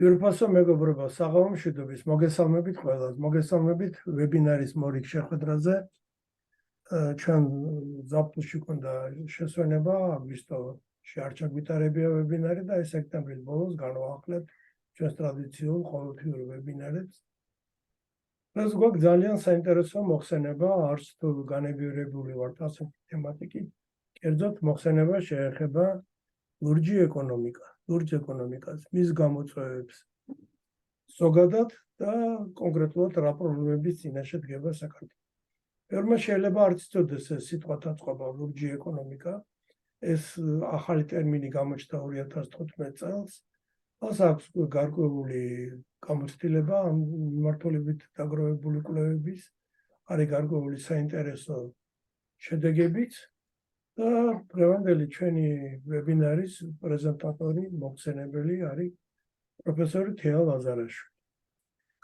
Yurpaso მეგობრებო, საღამომშვიდობის, მოგესალმებით ყველას, მოგესალმებით ვებინარის მორიგ შეხვედრაზე. ჩვენ ზაფხულში ქონდა შესვენება, აგვისტოში არ ჩაგვიტარებია ვებინარი და ეს სექტემბრის ბოლოს განვაახლებთ ჩვენს ტრადიციულ ყოველთვიურ ვებინარებს. ეს გვაქვს ძალიან საინტერესო მოხსენება, არც თუ განებივრებული ვართ ასეთი თემატიკით. კერძოდ მოხსენება შეეხება ლურჯ ეკონომიკას, მის გამოწვევებს ზოგადად და კონკრეტულად რა პრობლემების წინაშე დგება საქართველო. ბევრმა შეიძლება არ იცოდეს ეს სიტყვათა წყობა ლურჯი ეკონომიკა. ეს ახალი ტერმინი გამოჩნდა 2015 წელს. მას აქვს გარკვეული გამოცდილება ამ მიმართულებით დაგროვებული კვლევების, არის გარკვეული საინტერესო შედეგებიც. და დღევანდელი ჩვენი ვებინარის პრეზენტატორი, მოხსენებელი არის პროფესორი თეა ლაზარაშვილი.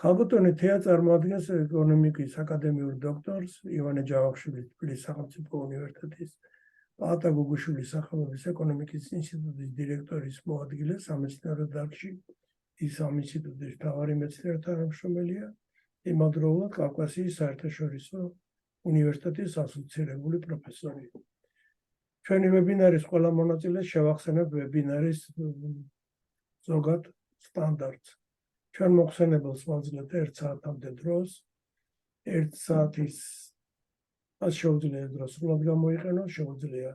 ქალბატონი თეა წარმოადგენს ეკონომიკის აკადემიურ დოქტორს ივანე ჯავახიშვილის თბილისის სახელმწიფო უნივერსიტეტის პაატა გუგუშვილის სახელობის ეკონომიკის ინსტიტუტის დირექტორის მოადგილე სამეცნიერო დარგში. ის ამ ინსტიტუტის მთავარი მეცნიერი თანამშრომელია, იმავდროულად კავკასიის საერთაშორისო უნივერსიტეტის ასოცირებული პროფესორი. ჩვენი ვებინარის ყველა მონაწილეს შევახსენებ ვებინარის ზოგად სტანდარტს. ჩვენ მოხსენებელს ვაძლევთ 1 საათამდე დროს. 1 საათის მას შეუძლია დრო სრულად გამოიყენოს, შეუძლია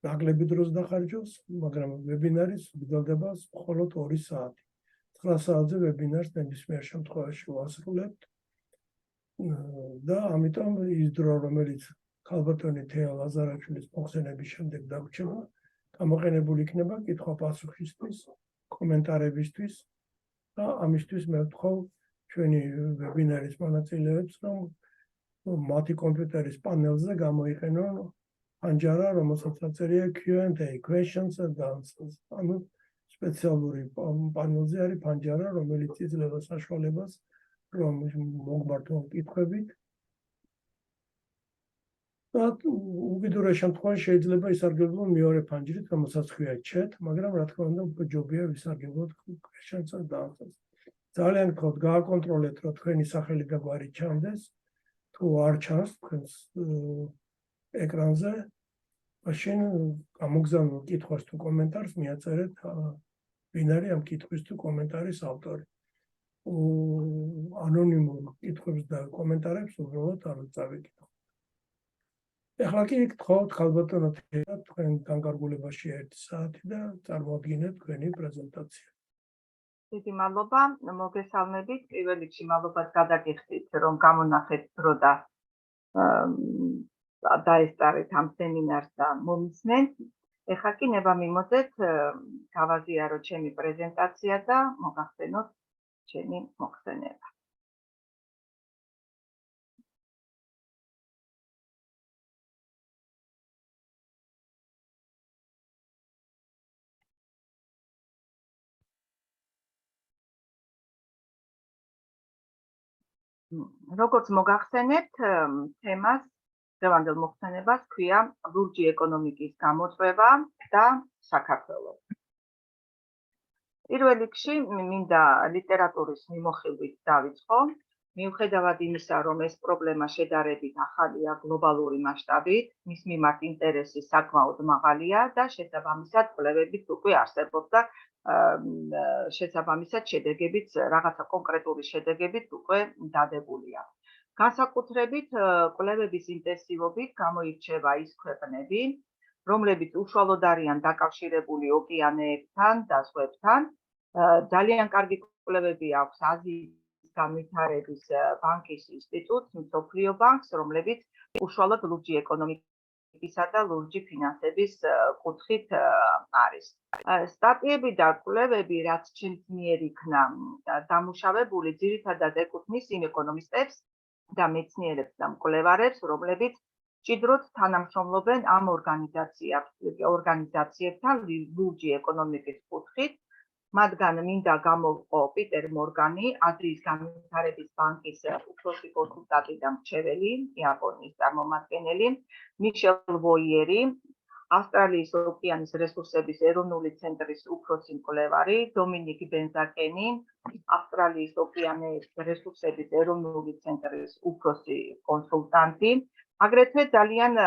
ნაკლები დროს დახარჯოს, მაგრამ ვებინარის გრძელდება მხოლოდ 2 საათი. 9 საათზე ვებინარს ნებისმიერ შემთხვევაში ვასრულებთ და ამიტომ ის დრო, რომელიც ქალბატონი თეა ლაზარაშვილის მოხსენების შემდეგ დაგვრჩება, გამოყენებული იქნება კითხვა-პასუხისთვის, კომენტარებისთვის და ამისთვის მე ვთხოვ ჩვენი ვებინარის მონაწილეებს, რომ მათი კომპიუტერის პანელზე გამოიყენონ პანჯარა, რომელსაც აწერია Q&A, questions and answers. ანუ სპეციალური პანელზე არის პანჯარა, რომელიც იძლევა საშუალებას, რომ მოგმართონ კითხვებით. და უბედურეს შემთხვევაში შეიძლება ისარგებლონ მეორე პანჯრით, რომელსაც ჰქვია chat, მაგრამ რა თქმა უნდა, უფრო ჯობია ვისარგებლოთ questions and answers. ძალიან გქონთ გააკონტროლეთ, რომ თქვენი სახელი და გვარი ჩანდეს. თუ არ ჩანს თქვენს ეკრანზე, მაშინ გამოგზავნოთ კითხვას თუ კომენტარს, მიაწერეთ ვინ არის ამ კითხვის თუ კომენტარის ავტორი. ანონიმურ კითხვებს და კომენტარებს უბრალოდ არ წავიკითხოთ. ეხლა კი გთხოვთ ქალბატონო თეა, თქვენ განკარგულებაში 1 საათი და წარმოადგინეთ თქვენი პრეზენტაცია. დიდი მადლობა, მოგესალმებით. პირველ რიგში მადლობაც გადაგიხდით, რომ გამონახეთ დრო და დაესწარეთ ამ სემინარს და მომისმენთ. ეხლა კი ნება მიმოძეთ, გავაზიაროთ ჩემი პრეზენტაცია და მოგახსენოთ ჩემი მოხსენება. როგორც მოგახსენებთ, თემას დღევანდელ მოხსენებას ქვია ლურჯი ეკონომიკის გამოწვევა და საქართველო. პირველ რიგში მინდა ლიტერატურის მიმოხილვით დავიწყო. მიუხედავად იმისა, რომ ეს პრობლემა შედარებით ახალია გლობალური მასშტაბით, მის მიმართ ინტერესი საკმაოდ მაღალია და შესაბამისად კვლევებიც უკვე არსებობს და შესაბამისად შედეგებიც, რაღაცა კონკრეტული შედეგებიც უკვე დადებულია. განსაკუთრებით კვლევების ინტენსივობით გამოირჩევა ის ქვეყნები, რომლებიც უშუალოდ არიან დაკავშირებული ოკეანეებთან და ზღვებთან. ძალიან კარგი კვლევები აქვს აზიის განვითარების ბანკის ინსტიტუტს, მსოფლიო ბანკს, რომლებიც უშუალოდ ლურჯი ეკონომიკისა და ლურჯი ფინანსების კუთხით არის. სტატიები და კვლევები, რაც ჩემს მიერ იქნა დამუშავებული, ძირითადად ეკუთვნის იმ ეკონომისტებს და მეცნიერებს და მკვლევარებს, რომლებიც მჭიდროდ თანამშრომლობენ ამ ორგანიზაციებთან ლურჯი ეკონომიკის კუთხით. მათგან მინდა გამოვყო პიტერ მორგანი, აზიის განვითარების ბანკის უფროსი კონსულტანტი და მრჩეველი, იაპონიის წარმომადგენელი, მიშელ ვოიერი, ავსტრალიის ოკეანის რესურსების ეროვნული ცენტრის უფროსი მკვლევარი დომინიკ ბენზაკენი, ავსტრალიის ოკეანის რესურსების ეროვნული ცენტრის უფროსი კონსულტანტი. აგრეთვე ძალიან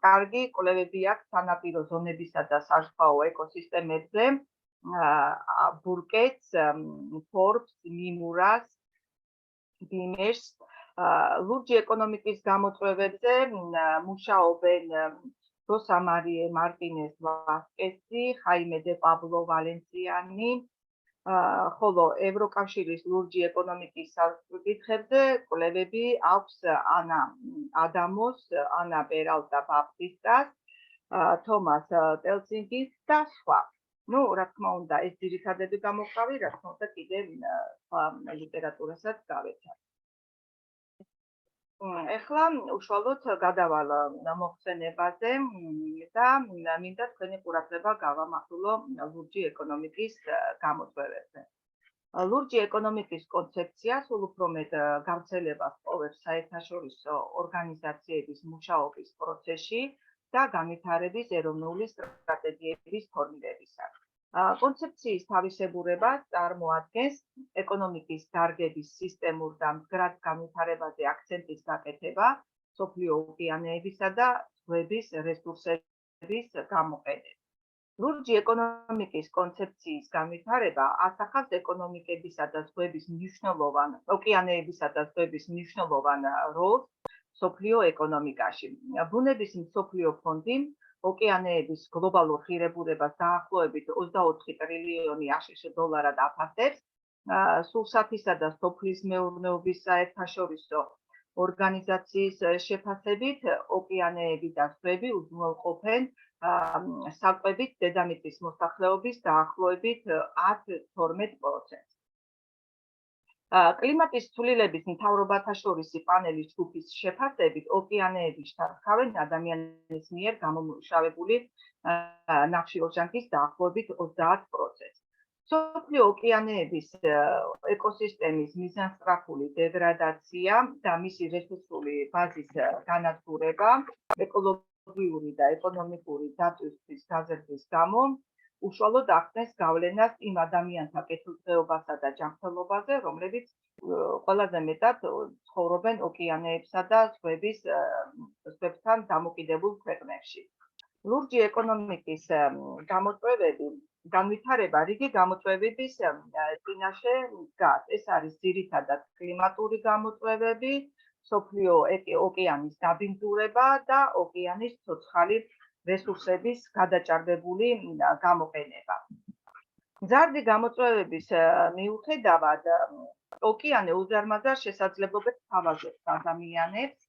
კარგი კვლევები აქვს სანაპირო ზონებისა და საზღვაო ეკოსისტემებზე. ბურკეტს, ფორბს, მიმურას, ბიმერს, ლურჯი ეკონომიკის გამოწვევებზე მუშაობენ როსა მარიე მარტინეს ვასკესი, ხაიმე დე პაბლო ვალენსიანი, ხოლო ევროკავშირის ლურჯი ეკონომიკის საკითხებზე კვლევები აქვს ანა ადამოს, ანა პერალტა ბაპტისტას, თომას ტელსინგის და სხვა. Ну, რა თქმა უნდა, ეს ძირითადები გამოყავი, რა თქმა უნდა, კიდე სხვა ლიტერატურასაც გავეცადე. ეხლა უშუალოდ გადავალ მოხსენებაზე და მინდა თქვენი ყურადღება გავამახვილო ლურჯი ეკონომიკის გამოწვევებზე. ლურჯი ეკონომიკის კონცეფცია სულ უფრო მეტ გავრცელებას პოვებს საერთაშორისო ორგანიზაციების მუშაობის პროცესში და განვითარების ეროვნული სტრატეგიების ფორმირებისას. კონცეფციის თავისებურებას წარმოადგენს ეკონომიკის დარგების სისტემურ და მდგრად განვითარებაზე აქცენტის გაკეთება, მსოფლიო ოკეანეებისა და ზღვების რესურსების გამოყენება. ლურჯი ეკონომიკის კონცეფციის განვითარება ასახავს ეკონომიკებისა და ზღვების ოკეანეებისა და ზღვების მნიშვნელოვან როლს მსოფლიო ეკონომიკაში. ბუნების მსოფლიო ფონდი ოკეანეების გლობალურ ღირებულებას დაახლოებით 24 ტრილიონი აშშ დოლარად აფასებს. სულსათისა და სოფლის მეურნეობის საერთაშორისო ორგანიზაციის შეფასებით ოკეანეები და ზღვები უზრუნველყოფენ საკვებით დედამიწის მოსახლეობის დაახლოებით 10-12%. კლიმატის ცვლილების მთავრობათაშორისი პანელის ჯგუფის შეფასებით ოკეანეები შთანხმავენ ადამიანის მიერ გამომუშავებული ნახშირორჟანგის დაახლოებით 30%. მსოფლიო ოკეანეების ეკოსისტემის მიზანსწრაფული დეგრადაცია და მისი რესურსული ბაზის განადგურება ეკოლოგიური და ეკონომიკური დატვირთვის გაზრდის გამო უშუალოდ ახდენს გავლენას იმ ადამიანთა კეთილდღეობასა და ჯანმრთელობაზე, რომლებიც ყველაზე მეტად ცხოვრობენ ოკეანეებსა და ზღვებთან დამოკიდებულ ქვეყნებში. ლურჯი ეკონომიკის გამოწვევები განვითარება რიგი გამოწვევების წინაშე დგას. ეს არის ძირითადად კლიმატური გამოწვევები, მსოფლიო ოკეანის დაბინძურება და ოკეანის ცოცხალი რესურსების გადაჭარბებული გამოყენება. მზარდი გამოწვევების მიუხედავად, ოკეანე უზარმაზარ შესაძლებლობებს თავაზობს ადამიანებს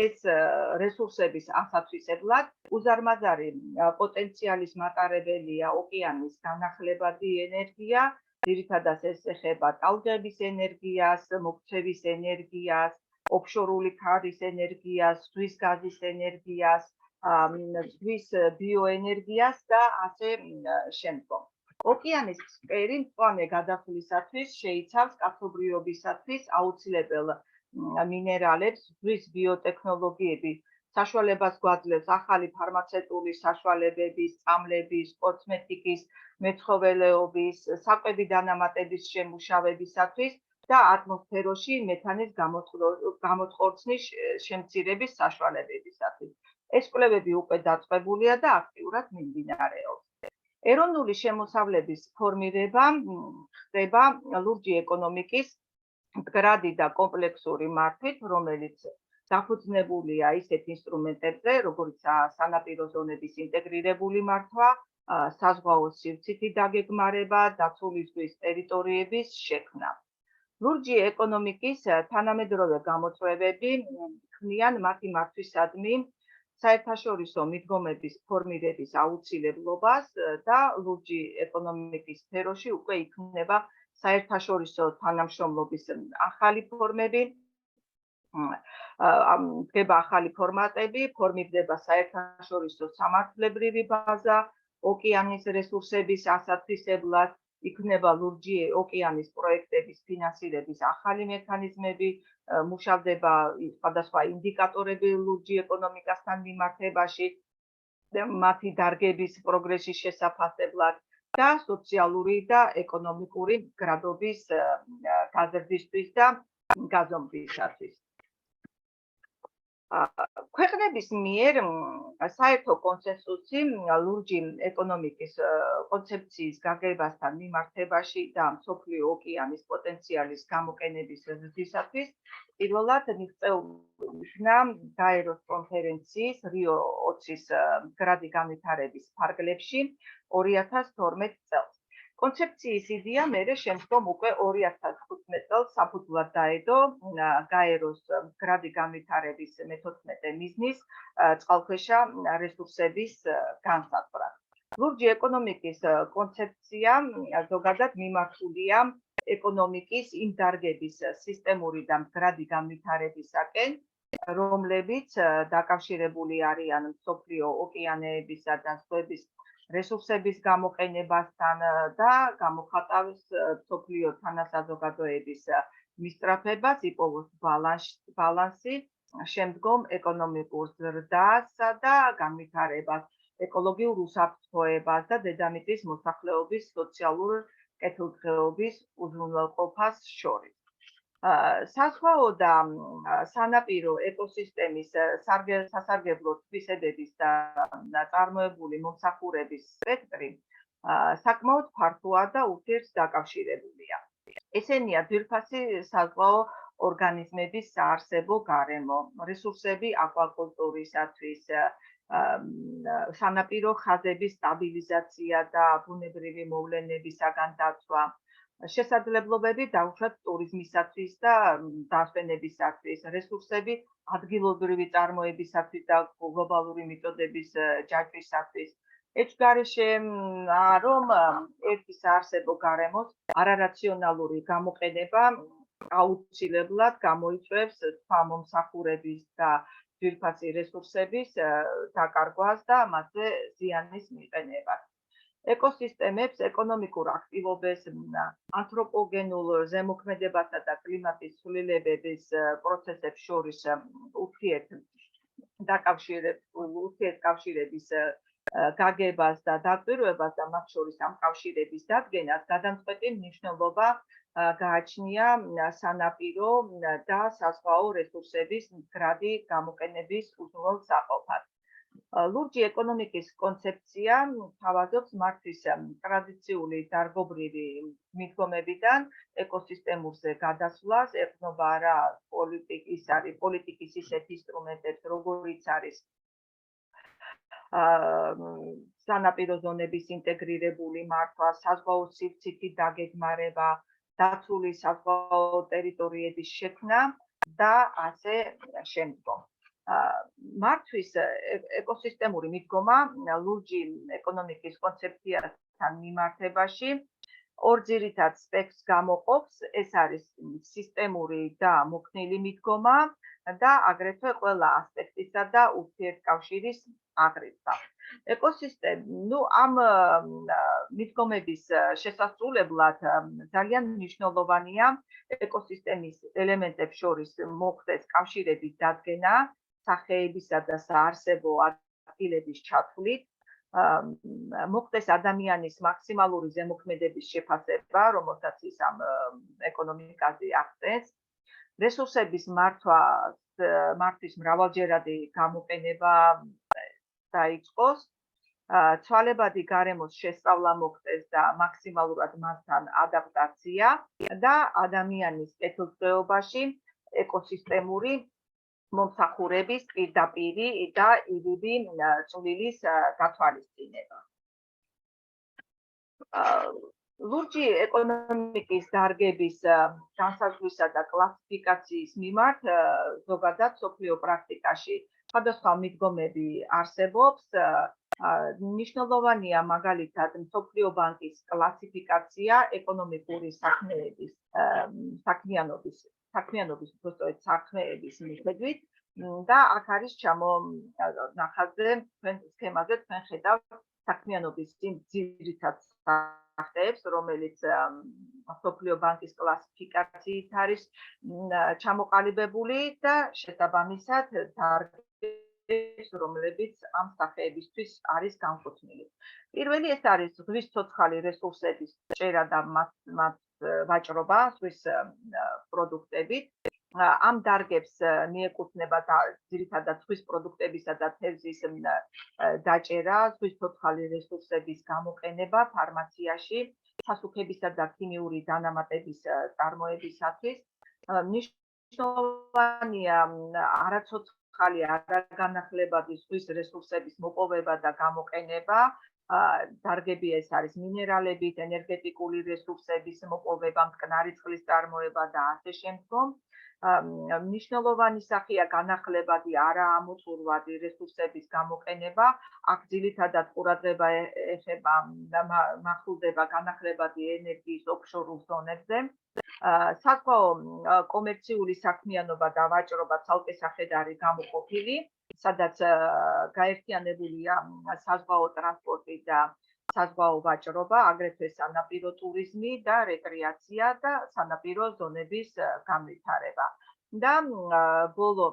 ეს რესურსების ასათვისებლად უზარმაზარი პოტენციალის მატარებელია ოკეანის განახლებადი ენერგია, ძირითადად ეს ეხება ტალღების ენერგიას, მოქცევის ენერგიას, ოფშორული ქარის ენერგიას, ზღვის გაზის ენერგიას, ზღვის ბიოენერგიას და ასე შემდგომ. ოკეანის ფსკერი მწვანე გადახვლისათვის შეიცავს კაცობრიობისათვის აუცილებელ მინერალებს, ზღვის ბიოტექნოლოგიები, საშუალებას გვაძლევს ახალი ფარმაცევტული საშუალებების, წამლების, კოსმეტიკის, მეცხოველეობის, საკვები დანამატების შემუშავებისათვის და ატმოსფეროში მეთანის გამოწყორცნის შემცირების საშუალებებისათვის. ეს კვლევები უკვე დაწყებულია და აქტიურად მიმდინარეობს. ეროვნული შემოსავლების ფორმირება ხდება ლურჯი ეკონომიკის მდგრადი და კომპლექსური მართვით, რომელიც დაფუძნებულია ისეთ ინსტრუმენტებზე, როგორიცაა სანაპირო ზონების ინტეგრირებული მართვა, საზღვაო სივრცითი დაგეგმარება, დაცული ზღვის ტერიტორიების შექმნა. ლურჯი ეკონომიკის თანამედროვე გამოწვევები ქმნიან მათი მართვისადმი საერთაშორისო მიდგომების ფორმირების აუცილებლობას და ლურჯი ეკონომიკის სფეროში უკვე იქმნება საერთაშორისო თანამშრომლობის ახალი ფორმები, დგება ახალი ფორმატები, ფორმირდება საერთაშორისო სამართლებრივი ბაზა ოკეანის რესურსების ასათვისებლად იქნება ლურჯი ოკეანის პროექტების ფინანსირების ახალი მექანიზმები, მუშავდება სხვადასხვა ინდიკატორები ლურჯი ეკონომიკასთან მიმართებაში, მათი დარგების პროგრესის შესაფასებლად და სოციალური და ეკონომიკური გრადობის გაზრდისთვის და გაზომვისათვის. ქვეყნების მიერ საერთო კონსენსუსი ლურჯი ეკონომიკის კონცეფციის გაგებასთან მიმართებაში და მსოფლიო ოკეანის პოტენციალის გამოყენების ზრდისათვის პირველად მიღწეულა გაეროს კონფერენციის რიო 20-ის მდგრადი განვითარების ფარგლებში 2012 წელს. კონცეფციის იდეა მერე შემდგომ უკვე 2015 წელს საფუძვლად დაედო გაეროს მდგრადი განვითარების მე-14 მიზნის წყალქვეშა რესურსების განსაზღვრად. ლურჯი ეკონომიკის კონცეფცია ზოგადად მიმართულია ეკონომიკის იმ დარგების სისტემური და მდგრადი განვითარებისაკენ, რომლებიც დაკავშირებული არიან მსოფლიო ოკეანეებისა და ზღვების რესურსების გამოყენებასთან და გამოხატავს მსოფლიო თანასაზოგადოების მისწრაფებას, იპოვოს ბალანსი შემდგომ ეკონომიკურ ზრდასა და განვითარებას, ეკოლოგიურ უსაფრთხოებას და დედამიწის მოსახლეობის სოციალურ კეთილდღეობის უზრუნველყოფას შორის. საზღვაო და სანაპირო ეკოსისტემის სასარგებლო თვისებების და წარმოებული მომსახურების სპექტრი საკმაოდ ფართოა და ურთიერთდაკავშირებულია. ესენია ძვირფასი საზღვაო ორგანიზმების საარსებო გარემო, რესურსები აკვაკულტურისათვის, სანაპირო ხაზების სტაბილიზაცია და ბუნებრივი მოვლენებისაგან დაცვა, შესაძლებლობები დაუშვათ ტურიზმისათვის და დასვენებისათვის, რესურსები ადგილობრივი წარმოებისათვის და გლობალური მეთოდების ჯაჭვისათვის. ეჭვგარეშე რომ ერთი საარსებო გარემოს არარაციონალური გამოყენება აუცილებლად გამოიწვევს სხვა მომსახურების და ძვირფასი რესურსების დაკარგვას და მათზე ზიანის მიყენებას. ეკოსისტემებს ეკონომიკურ აქტივობებს, ანთროპოგენულ ზემოქმედებასა და კლიმატის ცვლილებების პროცესებს შორის ურთიერთკავშირების გაგებას და დაკვირვებას და მათ შორის ამ კავშირების დადგენას გადამწყვეტი მნიშვნელობა გააჩნია სანაპირო და საზღვაო რესურსების მდგრადი გამოყენების უზრუნველსაყოფად. ლურჯი ეკონომიკის კონცეფცია თავაზობს მართვის ტრადიციული დარგობრივი მიდგომებიდან ეკოსისტემურზე გადასვლას, ეყრდნობა არა პოლიტიკის ისეთ ინსტრუმენტებს, როგორიც არის სანაპირო ზონების ინტეგრირებული მართვა, საზღვაო სივრცითი დაგეგმარება, დაცული საზღვაო ტერიტორიების შექმნა და ასე შემდგომ. მართვის ეკოსისტემური მიდგომა ლურჯი ეკონომიკის კონცეფციასთან მიმართებაში ორ ძირითად სპექტრს გამოყოფს, ეს არის სისტემური და მოქნილი მიდგომა და აგრეთვე ყველა ასპექტისა და ურთიერთკავშირის აღრიცხვა. ამ მიდგომების შესასრულებლად ძალიან მნიშვნელოვანია ეკოსისტემის ელემენტებს შორის მოხდეს კავშირების დადგენა, სახეებისა და საარსებო ადგილების ჩათვლით, მოხდეს ადამიანის მაქსიმალური ზემოქმედების შეფასება, რომელსაც ის ამ ეკონომიკაზე ახდენს, რესურსების მართვის მრავალჯერადი გამოყენება დაიწყოს, ცვალებადი გარემოს შესწავლა მოხდეს და მაქსიმალურად მასთან ადაპტაცია და ადამიანის კეთილდღეობაში ეკოსისტემური მომსახურების პირდაპირი და იგივე წვლილის გათვალისწინება. ლურჯი ეკონომიკის დარგების განსაზღვრისა და კლასიფიკაციის მიმართ ზოგადად მსოფლიო პრაქტიკაში სხვადასხვა მიდგომები არსებობს. მნიშვნელოვანია მაგალითად მსოფლიო ბანკის კლასიფიკაცია ეკონომიკური საქმიანობის საქმეების მიხედვით და აქ არის ჩამონახაზე თქვენ სქემაზე თქვენ ხედავთ საქმიანობის ძირითად სახეებს, რომელიც მსოფლიო ბანკის კლასიფიკაციით არის ჩამოყალიბებული და შესაბამისად დარგებს, რომლებიც ამ სახეებისთვის არის განკუთვნილი. პირველი ეს არის ზღვის ცოცხალი რესურსების ჭერა და მათ ვაჭრობა ზღვის პროდუქტებით. ამ დარგებს მიეკუთვნება ძირითადად ზღვის პროდუქტებისა და თევზის დაჭერა, ზღვის ცოცხალი რესურსების გამოყენება ფარმაციაში, სასუქებისა და ქიმიური დანამატების წარმოებისათვის. მნიშვნელოვანია არაცოცხალი, არაგანახლებადი ზღვის რესურსების მოპოვება და გამოყენება. დარგები ეს არის მინერალებით, ენერგეტიკული რესურსების მოპოვება, მტკნარი წყლის წარმოება და ასე შემდგომ. მნიშვნელოვანი სახეა განახლებადი არაამოწურვადი რესურსების გამოყენება. აქ ძირითადად ყურადღება ეხება მახვილდება განახლებადი ენერგიის ოფშორულ ზონებზე. საზღვაო კომერციული საქმიანობა და ვაჭრობა ცალკე სახედ არის გამოყოფილი, სადაც გაერთიანებულია საზღვაო ტრანსპორტი და საზღვაო ვაჭრობა, აგრეთვე სანაპირო ტურიზმი და რეკრეაცია და სანაპირო ზონების განვითარება. და ბოლო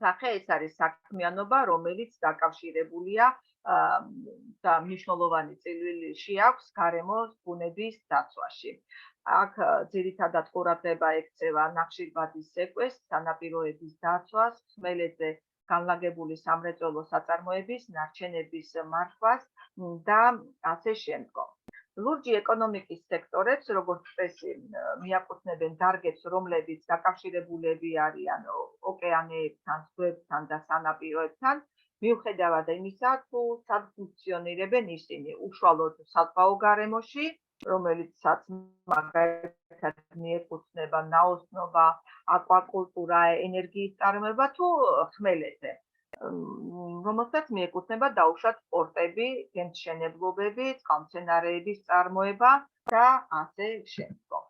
სახე ეს არის საქმიანობა, რომელიც დაკავშირებულია და მნიშვნელოვანი წვლილი აქვს გარემოს ბუნების დაცვაში. აქ ძირითადად ყურადღება ექცევა ნახშირბადის ზეკვეს, სანაპიროების დაცვას, ხმელეთზე განლაგებული სამრეწველო საწარმოების, ნარჩენების მართვას და ასე შემდგომ. ლურჯი ეკონომიკის სექტორებს, როგორც წესი, მიაკუთვნებენ დარგებს, რომლებიც დაკავშირებულები არიან ოკეანეებთან, ზღვებთან და სანაპიროებთან, მიუხედავად იმისა, თუ სად ფუნქციონირებენ ისინი, უშუალოდ საზღვაო გარემოში, რომელიცაც მაგალითად მიეკუთვნება ნაოსნობა, აკვაკულტურა, ენერგიის წარმოება თუ ხმელეთზე, რომელსაც მიეკუთვნება დაუშვათ სპორტები, გემთმშენებლობები, წყალმცენარეების წარმოება და ასე შემდგომ.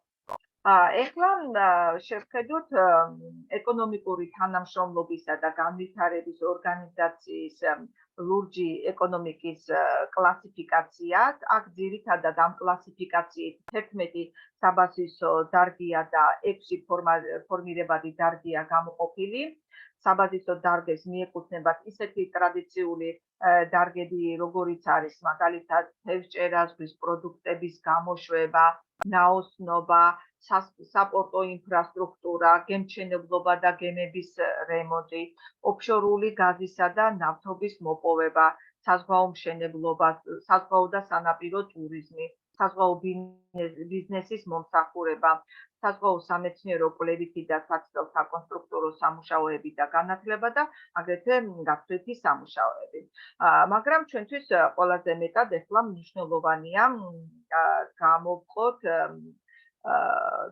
ეხლა შევხედოთ ეკონომიკური თანამშრომლობისა და განვითარების ორგანიზაციის ლურჯი ეკონომიკის კლასიფიკაციას. აქ ძირითადად ამ კლასიფიკაციით 11 საბაზისო დარგია და 6 ფორმირებადი დარგია გამოყოფილი. საბაზისო დარგებს მიეკუთვნებათ ისეთი ტრადიციული დარგები, როგორიც არის მაგალითად თევზჭერა, ზღვის პროდუქტების გამოშვება, ნაოსნობა, საპორტო ინფრასტრუქტურა, გემთმშენებლობა და გემების რემონტი, ოფშორული გაზისა და ნავთობის მოპოვება, საზღვაო მშენებლობა, საზღვაო და სანაპირო ტურიზმი, საზღვაო ბიზნესის მომსახურება, საზღვაო სამეცნიერო კვლევითი და საკონსტრუქტორო სამუშაოები და განათლება და აგრეთვე გაფრთითი სამუშაოები. მაგრამ ჩვენთვის ყველაზე მეტად ეხლა მნიშვნელოვანია გამოვყოთ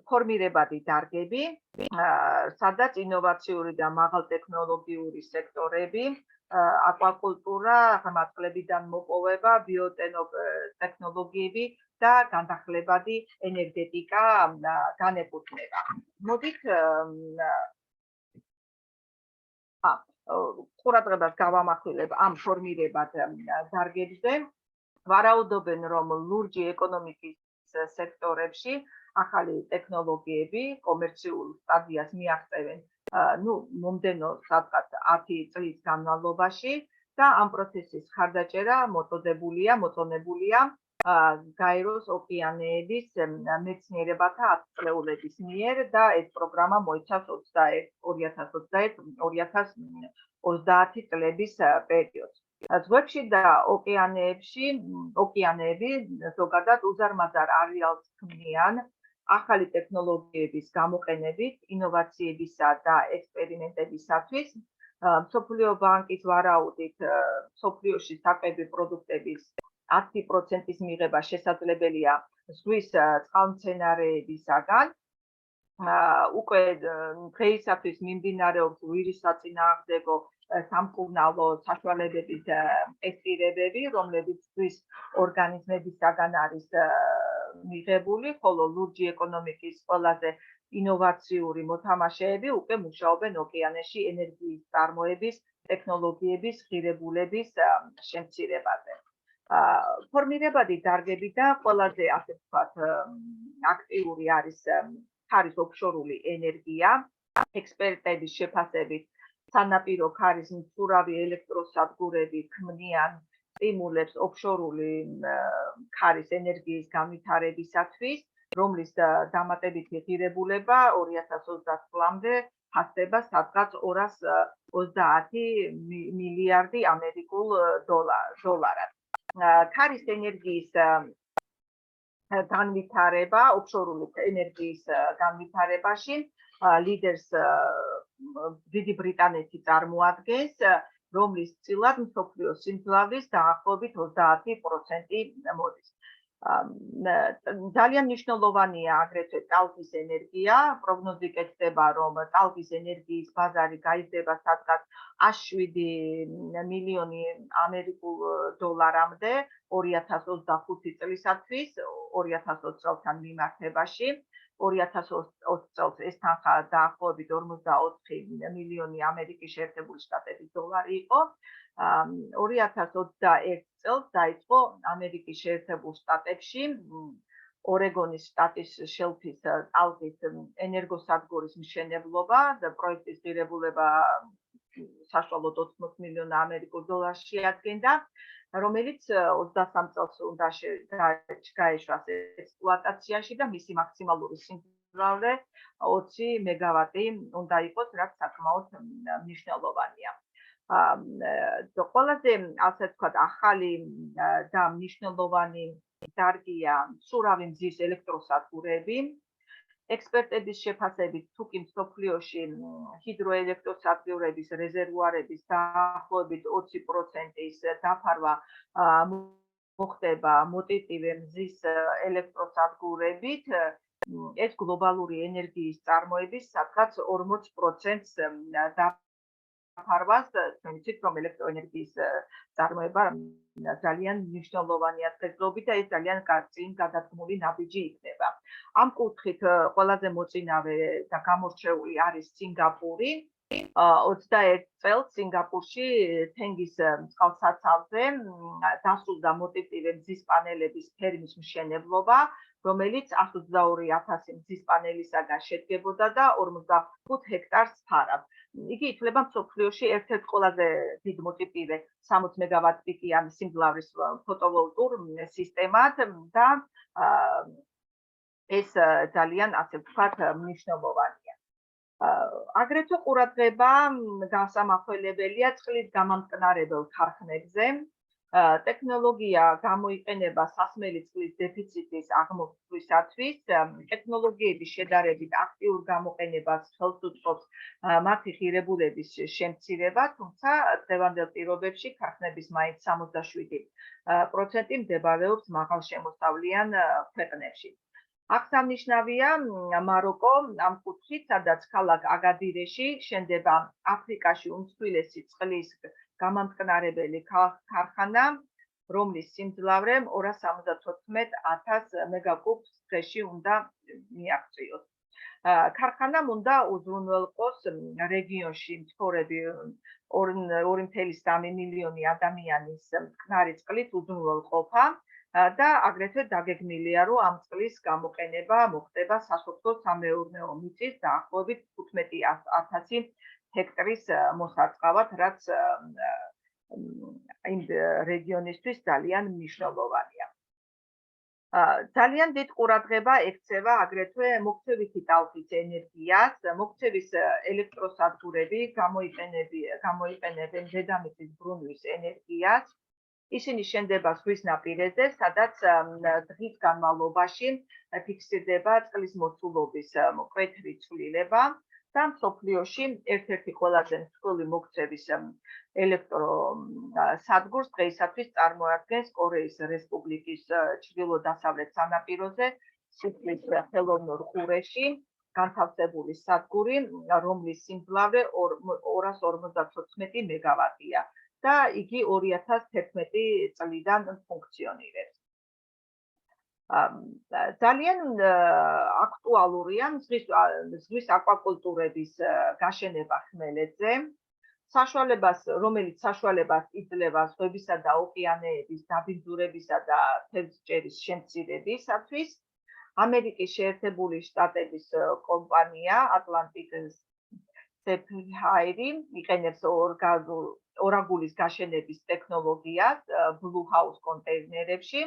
ფორმირებადი დარგები, სადაც ინოვაციური და მაღალტექნოლოგიური სექტორები, აკვაკულტურა, ღრმატყლებიდან მოპოვება, ბიოტექნოლოგიები და განახლებადი ენერგეტიკა განეკუთვნება. მოდით ყურადღებას გავამახვილებ ამ ფორმირებად დარგებზე. ვარაუდობენ, რომ ლურჯი ეკონომიკის სექტორებში ახალი ტექნოლოგიები კომერციულ სტადიას მიაღწევენ მომდენო სადღაც 10 წლის განმავლობაში და ამ პროცესის ხარდაჭერა მოწონებულია გაეროს ოკეანეების მეცნიერებათა ათწლეულების მიერ და ეს პროგრამა მოიცავს 2021-2030 წლების პერიოდს. ზღვებში და ოკეანეები ზოგადად უზარმაზარ არეალს ქმნიან ახალი ტექნოლოგიების გამოყენებით, ინოვაციებისა და ექსპერიმენტებისათვის. მსოფლიო ბანკის ვარაუდით, მსოფლიოში საკვები პროდუქტების 10%-ის მიღება შესაძლებელია ზღვის წყალმცენარეებისაგან. უკვე დღეისათვის მიმდინარეობს ვირის საწინააღმდეგო სამკურნალო საშუალებების ტესტირებები, რომლებიც ზღვის ორგანიზმებისაგან არის მიღებული, ხოლო ლურჯი ეკონომიკის ყველაზე ინოვაციური მოთამაშეები უკვე მუშაობენ ოკეანეში ენერგიის წარმოების, ტექნოლოგიების, ღირებულების შემცირებაზე. ფორმირებადი დარგები და ყველაზე ასე ვთქვათ აქტიური არის ოფშორული ენერგია, ექსპერტების შეფასებით სანაპირო ქარის მცურავი ელექტროსადგურები ქმნიან სტიმულებს ოფშორული ქარის ენერგიის განვითარებისათვის, რომლის დამატებითი ღირებულება 2030 წლამდე ფასდება სადღაც 230 მილიარდი ამერიკულ დოლარად. ქარის ენერგიის განვითარება, ოფშორული ენერგიის განვითარებაში ლიდერს დიდი ბრიტანეთი წარმოადგენს, რომლის წილად მსოფლიოს სიმძლავრის დაახლოებით 30% მოდის. ძალიან მნიშვნელოვანია აგრეთვე ტალღის ენერგია. პროგნოზი კეთდება, რომ ტალღის ენერგიის ბაზარი გაიზრდება სადღაც 107 მილიონი ამერიკულ დოლარამდე 2025 წლისათვის, 2020 წელთან მიმართებაში. 2020 წელს ეს თანხა დაახლოებით 44 მილიონი ამერიკის შეერთებული შტატების დოლარი იყო. 2021 წელს დაიწყო ამერიკის შეერთებულ შტატებში ორეგონის შტატის შელფის ტალღის ენერგოსადგურის მშენებლობა და პროექტის ღირებულება საშუალოდ 80 მილიონ ამერიკულ დოლარს შეადგენდა, რომელიც 23 წელს უნდა გაეშვას ექსპლუატაციაში და მისი მაქსიმალური სიმძლავრე 20 მეგავატი უნდა იყოს, რაც საკმაოდ მნიშვნელოვანია. ყველაზე ასე ვთქვათ, ახალი და მნიშვნელოვანი დარგია მცურავი მზის ელექტროსადგურები. ექსპერტების შეფასებით, თუკი მსოფლიოში ჰიდროელექტროსადგურების რეზერვუარების დაახლოებით 20%-ის დაფარვა მოხდება მოტიტივე მზის ელექტროსადგურებით, ეს გლობალური ენერგიის წარმოების სადღაც 40%-ს დაფარვას, თქვენ იცით, რომ ელექტროენერგიის წარმოება ძალიან მნიშვნელოვანია დღესდღეობით და ეს ძალიან წინ გადადგმული ნაბიჯი იქნება. ამ კუთხით ყველაზე მოწინავე და გამორჩეული არის სინგაპური. 21 წელს სინგაპურში თენგის წყალსაცავზე დასრულდა მოტიტივე მზის პანელების ფერმის მშენებლობა, რომელიც 122,000 მზის პანელისაგან შედგებოდა და 45 ჰექტარს ფარავს. იგი ითვლება მსოფლიოში ერთ-ერთ ყველაზე დიდ მოტიტივე 60 მეგავატ პიკიანი სიმძლავრის ფოტოვოლტურ სისტემად და ეს ძალიან ასე ვთქვათ მნიშვნელოვანია. აგრეთვე ყურადღება გასამახველებელია წყლის გამამტკნარებელ ქარხნებზე. ტექნოლოგია გამოიყენება სასმელი წყლის დეფიციტის აღმოფხვისათვის. ტექნოლოგიების შედარებით აქტიურ გამოყენებას ხელს უწყობს მათი ღირებულების შემცირება, თუმცა დღევანდელ პირობებში ქარხნების მაინც 67% მდებარეობს მაღალშემოსავლიან ქვეყნებში. აღსანიშნავია მაროკო ამ კუთხით, სადაც ქალაქ აგადირეში შენდება აფრიკაში უმსხვილესი წყლის გამამტკნარებელი ქარხანა, რომლის სიმძლავრე 274,000 მეგაკუბს დღეში უნდა მიაღწიოს. ქარხანამ უნდა უზრუნველყოს რეგიონში მცხოვრები 2,3 მილიონი ადამიანის მტკნარი წყლით უზრუნველყოფა და აგრეთვე დაგეგმილია, რომ ამ წყლის გამოყენება მოხდება სასოფლო-სამეურნეო მიწის დაახლოებით 15,000 ჰექტრის მოსარწყავად, რაც იმ რეგიონისთვის ძალიან მნიშვნელოვანია. ძალიან დიდ ყურადღება ექცევა აგრეთვე მოქცევითი ტალღის ენერგიას. მოქცევის ელექტროსადგურები გამოიყენებენ დედამიწის ბრუნვის ენერგიას. ისინი შენდება ზღვის ნაპირებზე, სადაც დღის განმავლობაში ფიქსირდება წყლის მოცულობის მკვეთრი ცვლილება და მსოფლიოში ერთ-ერთი ყველაზე მსხვილი მოქცევის ელექტროსადგურს დღეისათვის წარმოადგენს კორეის რესპუბლიკის ჩრდილო-დასავლეთ სანაპიროზე, სიფლის ხელოვნურ ყურეში განთავსებული სადგური, რომლის სიმძლავრე 254 მეგავატია და იგი 2011 წლიდან ფუნქციონირებს. ძალიან აქტუალურია ზღვის აკვაკულტურების გაშენება ხმელეთზე. რომელიც საშუალებას იძლევა ზღვებისა და ოკეანეების დაბინძურებისა და თევზჭერის შემცირებისათვის, ამერიკის შეერთებული შტატების კომპანია Atlantic Sapphire იყენებს ორაგულის გაშენების ტექნოლოგიას Blue House კონტეინერებში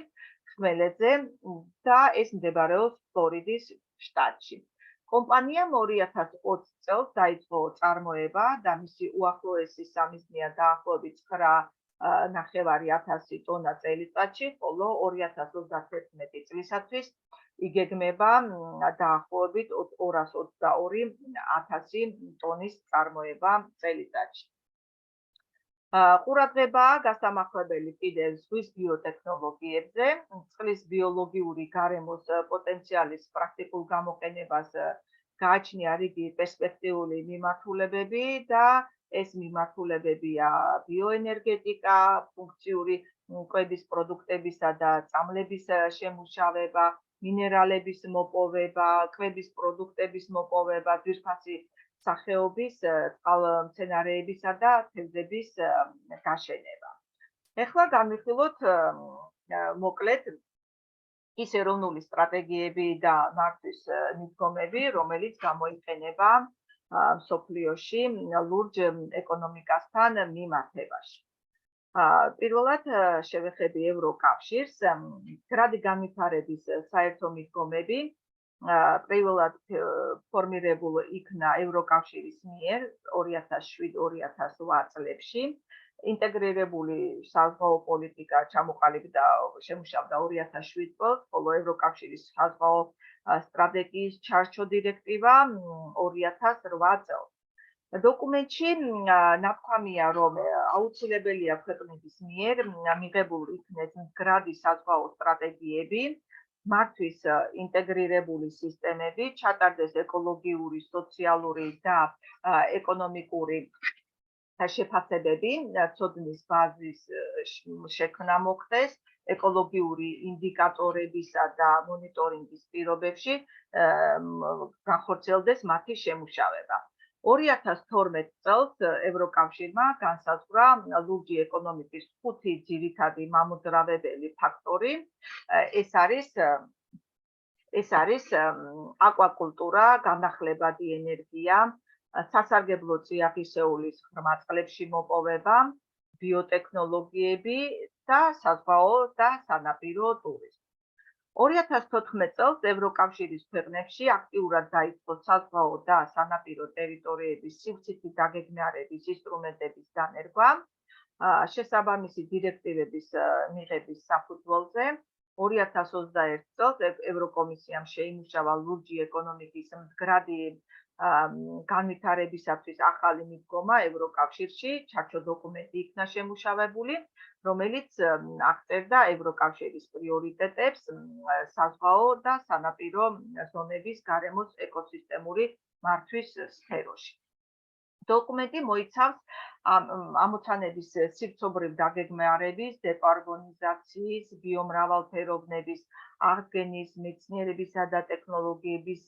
ხმელეთზე და ეს მდებარეობს ფლორიდის შტატში. კომპანიამ 2020 წელს დაიწყო წარმოება და მისი უახლოესი სამიზნეა დაახლოებით 9,500 ტონა წელიწადში, ხოლო 2031 წლისათვის იგეგმება დაახლოებით 222,000 ტონის წარმოება წელიწადში. ყურადღებაა გასამახლებელი კიდევ ზღვის ბიოტექნოლოგიებზე, წყლის ბიოლოგიური გარემოს პოტენციალის პრაქტიკულ გამოყენებას გააჩნია რიგი პერსპექტიული მიმართულებები და ეს მიმართულებებია ბიოენერგეტიკა, ფუნქციური კვების პროდუქტებისა და წამლების შემუშავება, მინერალების მოპოვება, კვების პროდუქტების მოპოვება, ძვირფასი სახეობის წყალმცენარეებისა და თევზების გაშენება. ეხლა განვიხილოთ მოკლედ ის ეროვნული სტრატეგიები და მართვის მიდგომები, რომელიც გამოიყენება მსოფლიოში ლურჯ ეკონომიკასთან მიმართებაში. პირველად შევეხები ევროკავშირს, მდგრადი განვითარების საერთო მიდგომები პირველად ფორმირებულ იქნა ევროკავშირის მიერ 2007-2008 წლებში. ინტეგრირებული საზღვაო პოლიტიკა ჩამოყალიბდა შემუშავდა 2007 წელს, ხოლო ევროკავშირის საზღვაო სტრატეგიის ჩარჩო დირექტივა 2008 წელს. დოკუმენტში ნათქვამია, რომ აუცილებელია ქვეყნების მიერ მიღებულ იქნეს მდგრადი საზღვაო სტრატეგიები, მართვის ინტეგრირებული სისტემები, ჩატარდეს ეკოლოგიური, სოციალური და ეკონომიკური შეფასებები, ცოდნის ბაზის შექმნა მოხდეს, ეკოლოგიური ინდიკატორებისა და მონიტორინგის პირობებში განხორციელდეს მათი შემუშავება. 2012 წელს ევროკავშირმა განსაზღვრა ლურჯი ეკონომიკის 5 ძირითადი მამოძრავებელი ფაქტორი. ეს არის აკვაკულტურა, განახლებადი ენერგია, სასარგებლო წიაღისეულის ღრმა წყლებში მოპოვება, ბიოტექნოლოგიები და საზღვაო და სანაპირო ტურიზმი. 2014 წელს ევროკავშირის ქვეყნებში აქტიურად დაიწყო საზღვაო და სანაპირო ტერიტორიების სივრცითი დაგეგმარების ინსტრუმენტების დანერგვა, შესაბამისი დირექტივების მიღების საფუძველზე. 2021 წელს ევროკომისიამ შეიმუშავა ლურჯი ეკონომიკის მდგრადი განვითარებისათვის ახალი მიდგომა ევროკავშირში, ჩარჩო დოკუმენტი იქნა შემუშავებული, რომელიც აღწერდა ევროკავშირის პრიორიტეტებს საზღვაო და სანაპირო ზონების გარემოს ეკოსისტემური მართვის სფეროში. დოკუმენტი მოიცავს ამოცანების სივრცობრივ დაგეგმარების, დეკარბონიზაციის, ბიომრავალფეროვნების აღდგენის, მეცნიერებისა და ტექნოლოგიების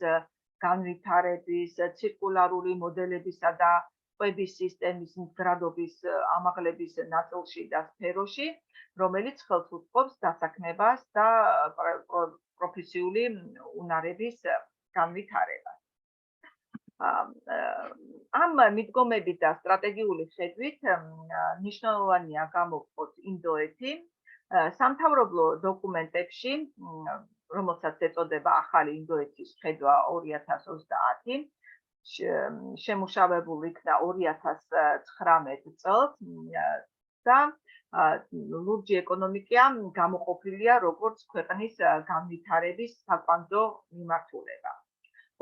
განვითარების, ცირკულარული მოდელებისა და კვების სისტემის მდგრადობის ამაღლების ნაწილში და სფეროში, რომელიც ხელს უწყობს დასაქმებას და პროფესიული უნარების განვითარებას. ამ მიდგომებით და სტრატეგიული ხედვით მნიშვნელოვანია გამოყოთ ინდოეთი. სამთავრობლო დოკუმენტებში, რომელსაც ეწოდება ახალი ინდოეთის ხედვა 2030, შემუშავებული იქნა 2019 წელს და ლურჯი ეკონომიკა გამოყოფილია როგორც ქვეყნის განვითარების საკვანძო მიმართულება.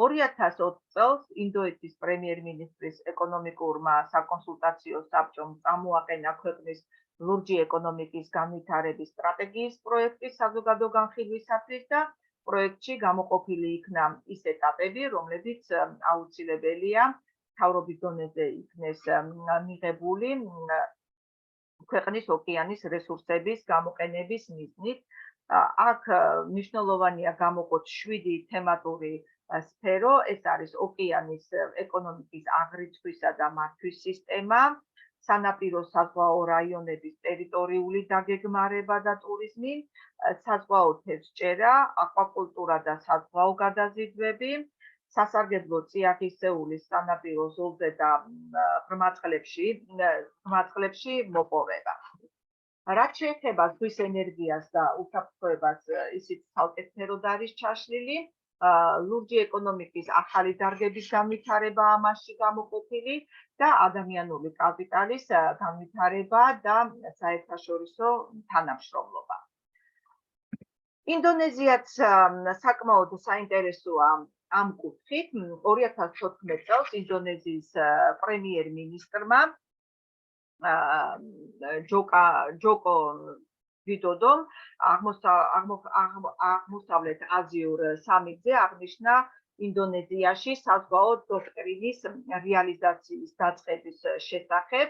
2020 წელს ინდოეთის პრემიერ-მინისტრის ეკონომიკურმა საკონსულტაციო საბჭომ წამოაყენა ქვეყნის ლურჯი ეკონომიკის განვითარების სტრატეგიის პროექტი საზოგადო განხილვისათვის და პროექტში გამოყოფილი იქნა ის ეტაპები, რომლებიც აუცილებელია მთავრობის დონეზე იქნეს მიღებული ქვეყნის ოკეანის რესურსების გამოყენების მიზნით. აქ მნიშვნელოვანია გამოყოთ 7 თემატური სფერო, ეს არის ოკეანის ეკონომიკის აღრიცხვისა და მართვის სისტემა, სანაპირო საზღვაო რაიონების ტერიტორიული დაგეგმარება და ტურიზმი, საზღვაო თევზჭერა, აკვაკულტურა და საზღვაო გადაზიდვები, სასარგებლო წიაღისეულის სანაპირო ზოლზე და ღრმა წყლებში მოპოვება. რაც შეეხება ზღვის ენერგიას და უსაფრთხოებას, ისიც ცალკე სფეროდ არის ჩაშლილი. ლურჯი ეკონომიკის ახალი დარგების განვითარება ამაში გამოყოფილი და ადამიანური კაპიტალის განვითარება და საერთაშორისო თანამშრომლობა. ინდონეზიაც საკმაოდ საინტერესოა ამ კუთხით. 2014 წელს ინდონეზიის პრემიერ-მინისტრმა ჯოკო ვიდოდომ აღმოსავლეთ აზიურ სამიტზე აღნიშნა ინდონეზიაში საზღვაო დოქტრინის რეალიზაციის დაწყების შესახებ.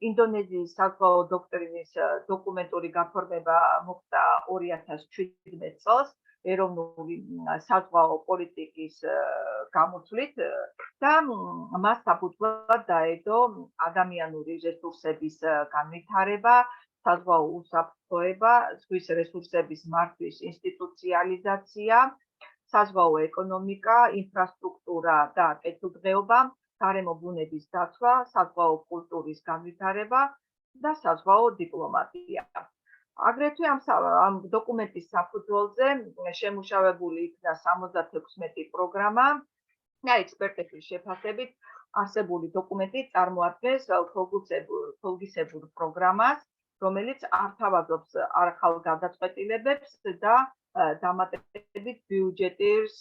ინდონეზიის საზღვაო დოქტრინის დოკუმენტური გაფორმება მოხდა 2017 წელს ეროვნული საზღვაო პოლიტიკის გამოცვლით და მას საფუძვლად დაედო ადამიანური რესურსების განვითარება, საზღვაო უსაფრთხოება, ზღვის რესურსების მართვის ინსტიტუციალიზაცია, საზღვაო ეკონომიკა, ინფრასტრუქტურა და კეთილდღეობა, გარემო ბუნების დაცვა, საზღვაო კულტურის განვითარება და საზღვაო დიპლომატია. აგრეთვე ამ დოკუმენტის საფუძველზე შემუშავებული იქნა 76 პროგრამა და ექსპერტების შეფასებით არსებული დოკუმენტი წარმოადგენს თოლგისებურ პროგრამას, რომელიც ართავაზობს ახალგადაწყვეტილებებს და დამატებით ბიუჯეტის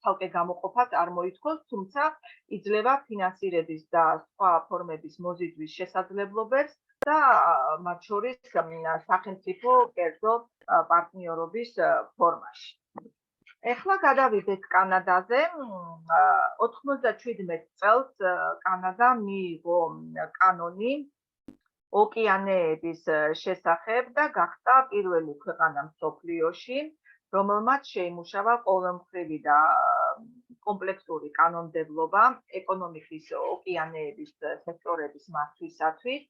ცალკე გამოყოფას არ მოითხოვს, თუმცა იძლევა ფინანსირების და სხვა ფორმების მოზიდვის შესაძლებლობებს და მათ შორის სახელმწიფო კერძო პარტნიორობის ფორმაში. ეხლა გადავიდეთ კანადაზე. 97 წელს კანადა მიიღო კანონი ოკეანეების შესახებ და გახდა პირველი ქვეყანა მსოფლიოში, რომელმაც შეიმუშავა ყოველმხრივი და კომპლექსური კანონმდებლობა ეკონომიკის ოკეანეების სექტორების მართვისათვის.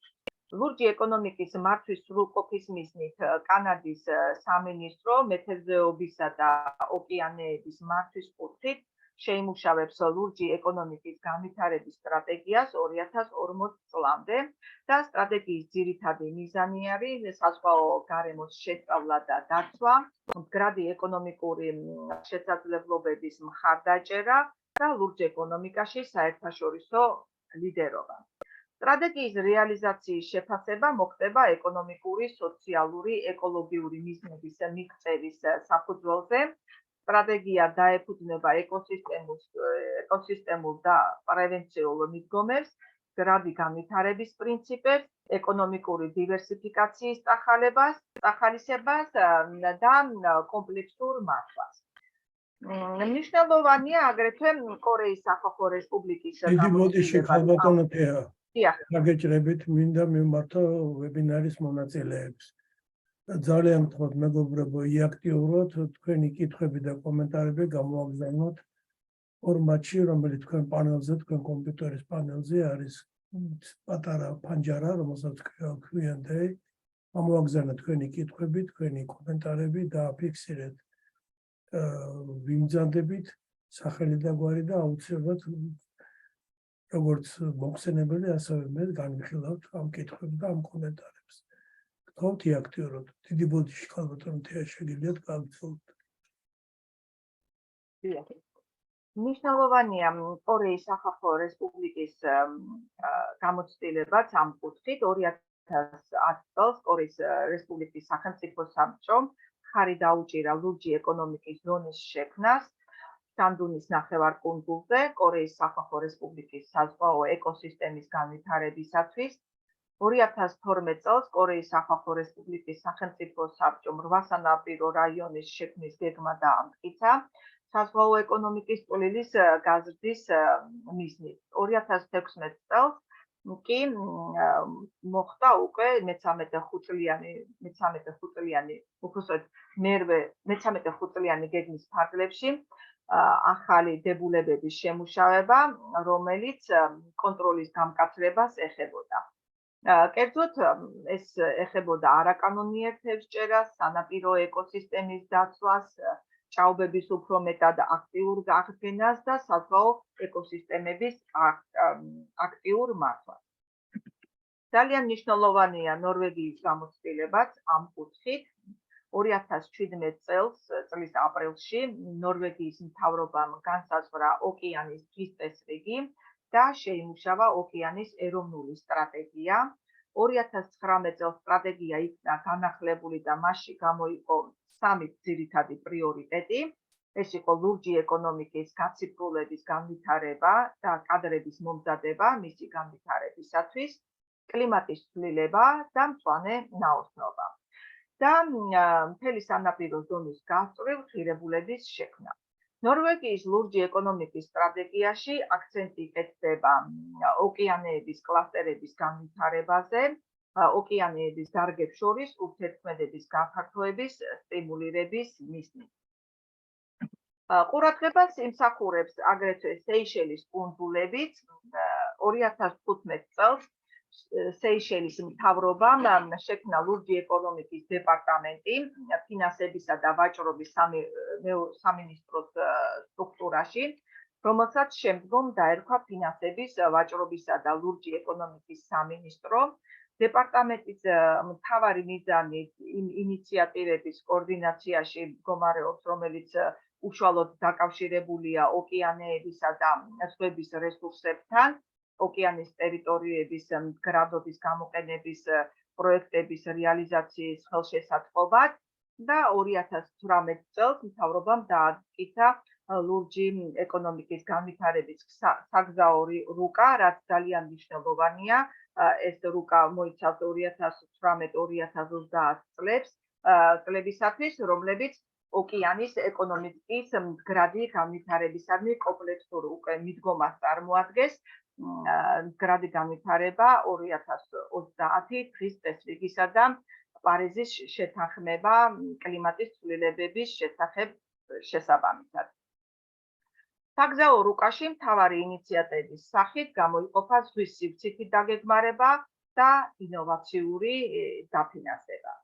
ლურჯი ეკონომიკის მართვის სრულყოფის მიზნით კანადის სამინისტრო მეთევზეობისა და ოკეანეების მართვის კუთხით შეიმუშავებს ლურჯი ეკონომიკის განვითარების სტრატეგიას 2040 წლამდე და სტრატეგიის ძირითადი მიზანი არის საზღვაო გარემოს შესწავლა და დაცვა, მდგრადი ეკონომიკური შესაძლებლობების მხარდაჭერა და ლურჯ ეკონომიკაში საერთაშორისო ლიდერობა. სტრატეგიის რეალიზაციის შეფასება მოხდება ეკონომიკური, სოციალური, ეკოლოგიური მიზნების მიღწევის საფუძველზე. სტრატეგია დაეფუძნება ეკოსისტემურ და პრევენციულ მიდგომებს, მდგრადი განვითარების პრინციპებს, ეკონომიკური დივერსიფიკაციის წახალისებას და კომპლექსურ მართვას. მნიშვნელოვანია აგრეთვე კორეის სახალხო რესპუბლიკის დიდი ბოდიში ხალბატონო თეა. გაგეჭრებით მინდა მიმართო ვებინარის მონაწილეებს. ძალიან გთხოვთ მეგობრებო, იაქტიუროთ თქვენი კითხვები და კომენტარები გამოაგზავნოთ ფორმატში, რომელიც თქვენ პანელზე, თქვენ კომპიუტერის პანელზე არის პატარა ფანჯარა, რომელსაც Q&A. გამოაგზავნოთ თქვენი კითხვები, თქვენი კომენტარები და აფიქსირეთ. ვიმძანდებით სახელი და გვარი და აუცილებლად როგორც მოხსენებელი, ასევე მე განვიხილავთ ამ კითხვებს და ამ კომენტარებს. გთხოვთ იაქტიუროთ. დიდი ბოდიში ხალბატონო თეა შეგიძლიათ გავიცხოვოთ. მნიშვნელოვანია კორეის სახალხო რესპუბლიკის გამოცდილებაც ამ კუთხით. 2010 წელს კორეის რესპუბლიკის სახელმწიფო საბჭომ ხარი დაუჭირა ლურჯი ეკონომიკის ზონის შექმნას შანდუნის ნახევარკუნძულზე კორეის სახალხო რესპუბლიკის საზღვაო ეკოსისტემის განვითარებისათვის. 2012 წელს კორეის სახალხო რესპუბლიკის სახელმწიფო საბჭომ 8 სანაპირო რაიონის შექმნის გეგმა დაამტკიცა საზღვაო ეკონომიკის წვლილის გაზრდის მიზნით. 2016 წელს კი მოხდა უკვე მე-13 ხუთწლიანი უბრალოდ მერვე მე-13 ხუთწლიანი გეგმის ფარგლებში ახალი დებულებების შემუშავება, რომელიც კონტროლის გამკაცრებას ეხებოდა. კერძოდ ეს ეხებოდა არაკანონიერ თევზჭერას, სანაპირო ეკოსისტემის დაცვას, ჭაობების უფრო მეტად აქტიურ აღდგენას და საზღვაო ეკოსისტემების აქტიურ მართვას. ძალიან მნიშვნელოვანია ნორვეგიის გამოცდილებაც ამ კუთხით. 2017 წლის აპრილში ნორვეგიის მთავრობამ განსაზღვრა ოკეანის დღის წესრიგი და შეიმუშავა ოკეანის ეროვნული სტრატეგია. 2019 წელს სტრატეგია იქნა განახლებული და მასში გამოიყო 3 ძირითადი პრიორიტეტი. ეს იყო ლურჯი ეკონომიკის გაციფრულების განვითარება და კადრების მომზადება მისი განვითარებისათვის, კლიმატის ცვლილება და მწვანე ნაოსნობა და მთელი სანაპირო ზონის გასწვრივ ღირებულების შექმნა. ნორვეგიის ლურჯი ეკონომიკის სტრატეგიაში აქცენტი კეთდება ოკეანეების კლასტერების განვითარებაზე, ოკეანეების დარგებს შორის ურთიერთქმედების გაფართოების სტიმულირების მიზნით. ყურადღებას იმსახურებს აგრეთვე სეიშელის კუნძულებიც. 2015 წელს სეიშელის მთავრობამ შექმნა ლურჯი ეკონომიკის დეპარტამენტი ფინანსებისა და ვაჭრობის სამინისტროს სტრუქტურაში, რომელსაც შემდგომ დაერქვა ფინანსების, ვაჭრობისა და ლურჯი ეკონომიკის სამინისტრო. დეპარტამენტის მთავარი მიზანი იმ ინიციატივების კოორდინაციაში მდგომარეობს, რომელიც უშუალოდ დაკავშირებულია ოკეანეებისა და ზღვების რესურსებთან, ოკეანის ტერიტორიების მდგრადობის გამოყენების პროექტების რეალიზაციის ხელშესაწყობად და 2018 წელს მთავრობამ დააკითა ლურჯი ეკონომიკის განვითარების საგზაო რუკა, რაც ძალიან მნიშვნელოვანია. ეს რუკა მოიცავს 2018-2020 წლებისათვის, რომლებიც ოკეანის ეკონომიკის მდგრადი განვითარებისადმი კომპლექსურ უკვე მიდგომას წარმოადგენს. მდგრადი განვითარება 2030 დღის წესრიგისა და პარიზის შეთანხმება კლიმატის ცვლილებების შესახებ შესაბამისად. საგზაო რუკაში მთავარი ინიციატივის სახით გამოიყოფა ზღვის სივრცითი დაგეგმარება და ინოვაციური დაფინანსება.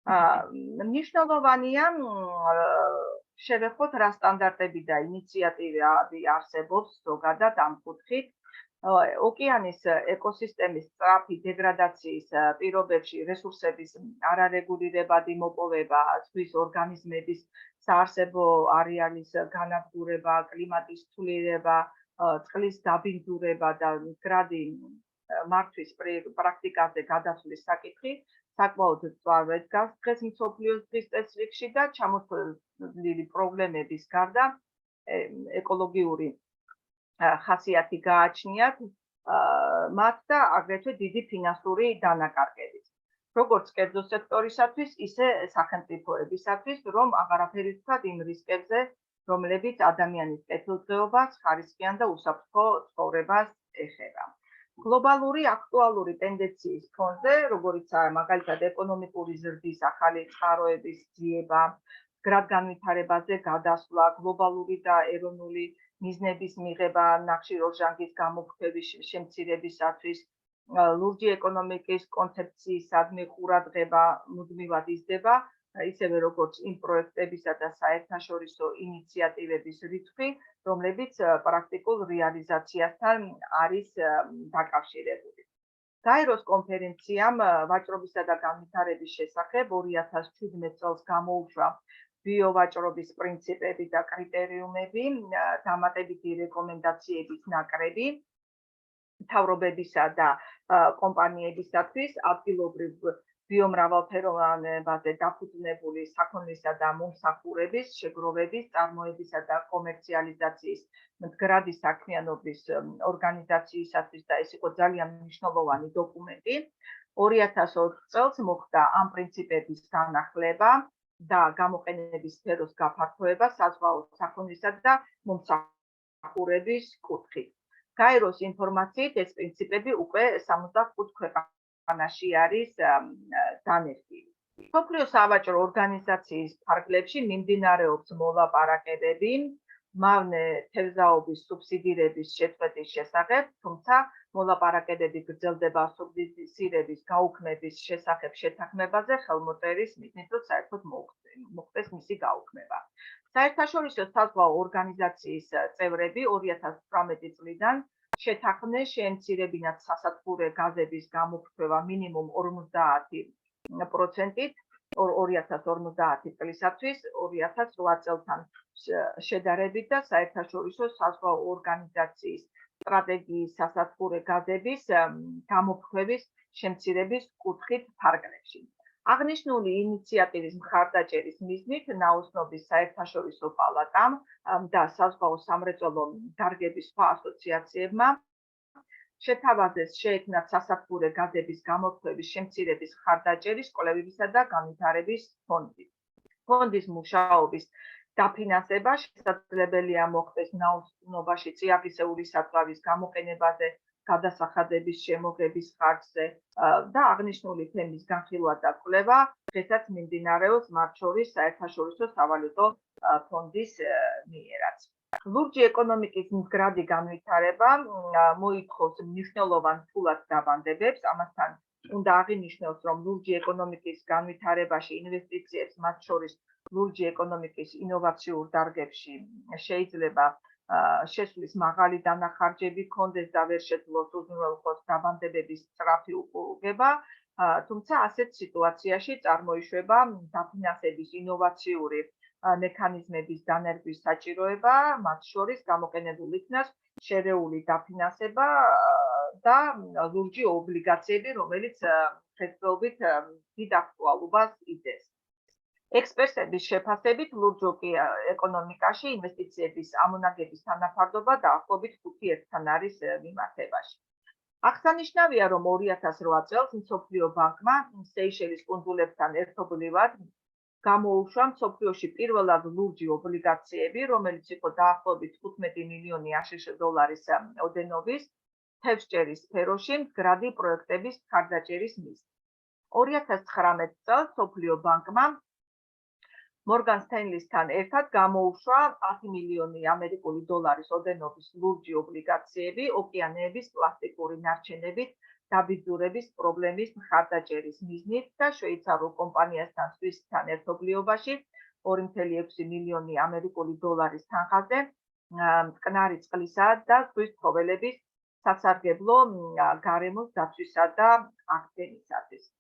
მნიშვნელოვანია შევეხოთ რა სტანდარტები და ინიციატივები არსებობს ზოგადად ამ კუთხით. ოკეანის ეკოსისტემის სწრაფი დეგრადაციის პირობებში რესურსების არარეგულირებადი მოპოვება, ზღვის ორგანიზმების საარსებო არეალის განადგურება, კლიმატის ცვლილება, წყლის დაბინძურება და მდგრადი მართვის პრაქტიკაზე გადასვლის საკითხი საკმაოდ მწვავედ დგას დღეს მსოფლიოს დღის წესრიგში და ჩამოთვლილი პრობლემების გარდა ეკოლოგიური ხასიათი გააჩნიათ მათ და აგრეთვე დიდი ფინანსური დანაკარგებით. როგორც კერძო სექტორისათვის, ისე სახელმწიფოებისათვის, რომ აღარაფერი ვთქვათ იმ რისკებზე, რომლებიც ადამიანის კეთილდღეობას, ხარისხიან და უსაფრთხო ცხოვრებას ეხება. გლობალური აქტუალური ტენდენციის ფონზე, როგორიცაა მაგალითად ეკონომიკური ზრდის ახალი წყაროების ძიება, მდგრად განვითარებაზე გადასვლა, გლობალური და ეროვნული მიზნების მიღება ნახშირორჟანგის გამოფრქვევის შემცირებისათვის, ლურჯი ეკონომიკის კონცეფციისადმი ყურადღება მუდმივად იზრდება, ისევე როგორც იმ პროექტებისა და საერთაშორისო ინიციატივების რიცხვი, რომლებიც პრაქტიკულ რეალიზაციასთან არის დაკავშირებული. გაეროს კონფერენციამ ვაჭრობისა და განვითარების შესახებ 2017 წელს გამოუშვა ბიოვაჭრობის პრინციპები და კრიტერიუმები, დამატებითი რეკომენდაციების ნაკრები მთავრობებისა და კომპანიებისათვის ადგილობრივ ბიომრავალფეროვანებაზე დაფუძნებული საქონლისა და მომსახურების, შეგროვების, წარმოებისა და კომერციალიზაციის მდგრადი საქმიანობის ორგანიზაციისათვის და ეს იყო ძალიან მნიშვნელოვანი დოკუმენტი. 2020 წელს მოხდა ამ პრინციპების განახლება და გამოყენების სფეროს გაფართოება საზღვაო საქონლისა და მომსახურების კუთხით. გაეროს ინფორმაციით ეს პრინციპები უკვე 65 ქვეყანაში არის დანერგილი. მსოფლიო სავაჭრო ორგანიზაციის ფარგლებში მიმდინარეობს მოლაპარაკებები მავნე თევზაობის სუბსიდირების შეწყვეტის შესახებ, თუმცა მოლაპარაკებები გრძელდება სუბსიდირების გაუქმების შესახებ შეთანხმებაზე ხელმოწერის მიზნით, რომ საერთოდ მოხდეს მისი გაუქმება. საერთაშორისო საზღვაო ორგანიზაციის წევრები 2018 წლიდან შეთანხმდნენ შეემცირებინათ სასათბურე გაზების გამოფრქვევა მინიმუმ 50%-ით 2050 წლისათვის 2008 წელთან შედარებით და საერთაშორისო საზღვაო ორგანიზაციის სტრატეგიის სასათბურე გაზების გამოფრქვევის შემცირების კუთხით ფარგლებში. აღნიშნული ინიციატივის მხარდაჭერის მიზნით ნაოსნობის საერთაშორისო პალატამ და საზღვაო სამრეწველო დარგების სხვა ასოციაციებმა შეთავაზეს შეექმნათ სასათბურე გაზების გამოფრქვევის შემცირების მხარდაჭერის კვლევებისა და განვითარების ფონდი. ფონდის მუშაობის დაფინანსება შესაძლებელია მოხდეს ნაოსნობაში წიაღისეული საწვავის გამოყენებაზე, გადასახადების შემოღების ხარჯზე და აღნიშნული თემის განხილვა და კვლევა დღესაც მიმდინარეობს მათ შორის საერთაშორისო სავალუტო ფონდის მიერაც. ლურჯი ეკონომიკის მდგრადი განვითარება მოითხოვს მნიშვნელოვან ფულად დაბანდებებს, ამასთან უნდა აღინიშნოს, რომ ლურჯი ეკონომიკის განვითარებაში ინვესტიციებს მათ შორის ლურჯი ეკონომიკის ინოვაციურ დარგებში შეიძლება შესვლის მაღალი დანახარჯები ჰქონდეს და ვერ შეძლოს უზრუნველყოს დაბანდებების სწრაფი უკუღება, თუმცა ასეთ სიტუაციაში წარმოიშვება დაფინანსების ინოვაციური მექანიზმების დანერგვის საჭიროება, მათ შორის გამოყენებულ იქნას შერეული დაფინანსება და ლურჯი ობლიგაციები, რომელიც დღესდღეობით დიდ აქტუალობას იძენს. ექსპერტების შეფასებით ლურჯ ეკონომიკაში ინვესტიციების ამონაგების თანაფარდობა დაახლოებით 5-1-თან არის მიმართებაში. აღსანიშნავია, რომ 2008 წელს მსოფლიო ბანკმა სეიშელის კუნძულებთან ერთობლივად გამოუშვა მსოფლიოში პირველად ლურჯი ობლიგაციები, რომელიც იყო დაახლოებით 15 მილიონი აშშ დოლარის ოდენობის თევზჭერის სფეროში მდგრადი პროექტების მხარდაჭერის მიზნით. 2019 წელს მსოფლიო ბანკმა მორგან სტენლისთან ერთად გამოუშვა 100 მილიონი ამერიკული დოლარის ოდენობის ლურჯი ობლიგაციები ოკეანეების პლასტიკური ნარჩენებით დაბინძურების პრობლემის მხარდაჭერის მიზნით და შვეიცარიულ კომპანიასთან სვისთან ერთობლიობაში 2,6 მილიონი ამერიკული დოლარის თანხაზე მტკნარი წყლისა და ზღვის ცხოველების სასარგებლო გარემოს დაცვისა და აღდგენისათვის.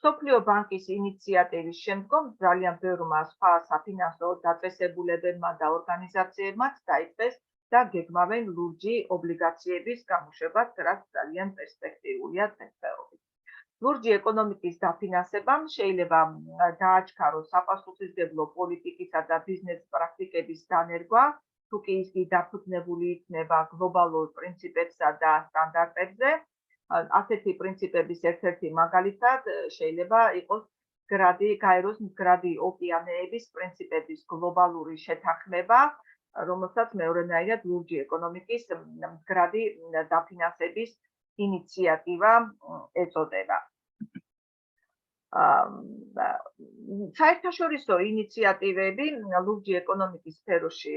მსოფლიო ბანკის ინიციატივის შემდგომ ძალიან ბევრმა სხვა საფინანსო დაწესებულებებმა და ორგანიზაციებმაც დაიწყეს და გეგმავენ ლურჯი ობლიგაციების გამოშვებას, რაც ძალიან პერსპექტიულია დღესდღეობით. ლურჯი ეკონომიკის დაფინანსებამ შეიძლება დააჩქაროს საპასუხისმგებლო პოლიტიკისა და ბიზნეს პრაქტიკების დანერგვა, თუ კი ის დაფუძნებული იქნება გლობალურ პრინციპებსა და სტანდარტებზე. ასეთი პრინციპების ერთ-ერთი მაგალითად შეიძლება იყოს გაეროს მდგრადი ოკეანეების პრინციპების გლობალური შეთანხმება, რომელსაც მეორენაირად ლურჯი ეკონომიკის მდგრადი დაფინანსების ინიციატივა ეწოდება. საერთაშორისო ინიციატივები ლურჯი ეკონომიკის სფეროში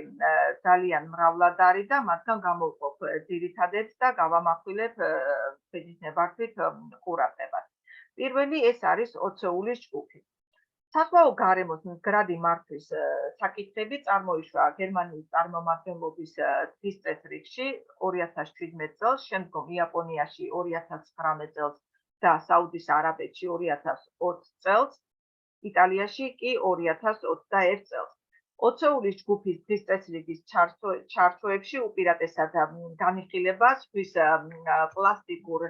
ძალიან მრავლად არის და მათგან გამოვყოფ ძირითადებს და გავამახვილებ ბედის ნებართვით ყურადღებას. პირველი ეს არის ოცეულის ჯგუფი. საზღვაო გარემოს მდგრადი მართვის საკითხები წარმოიშვა გერმანიის წარმომადგენლობის თვის წესრიგში 2017 წელს, შემდგომ იაპონიაში 2019 წელს და საუდის არაბეთში 2020 წელს, იტალიაში კი 2021 წელს. ოცეულის ჯგუფის თვის წესრიგის ჩართვებში უპირატესად განიხილება ზღვის პლასტიკურ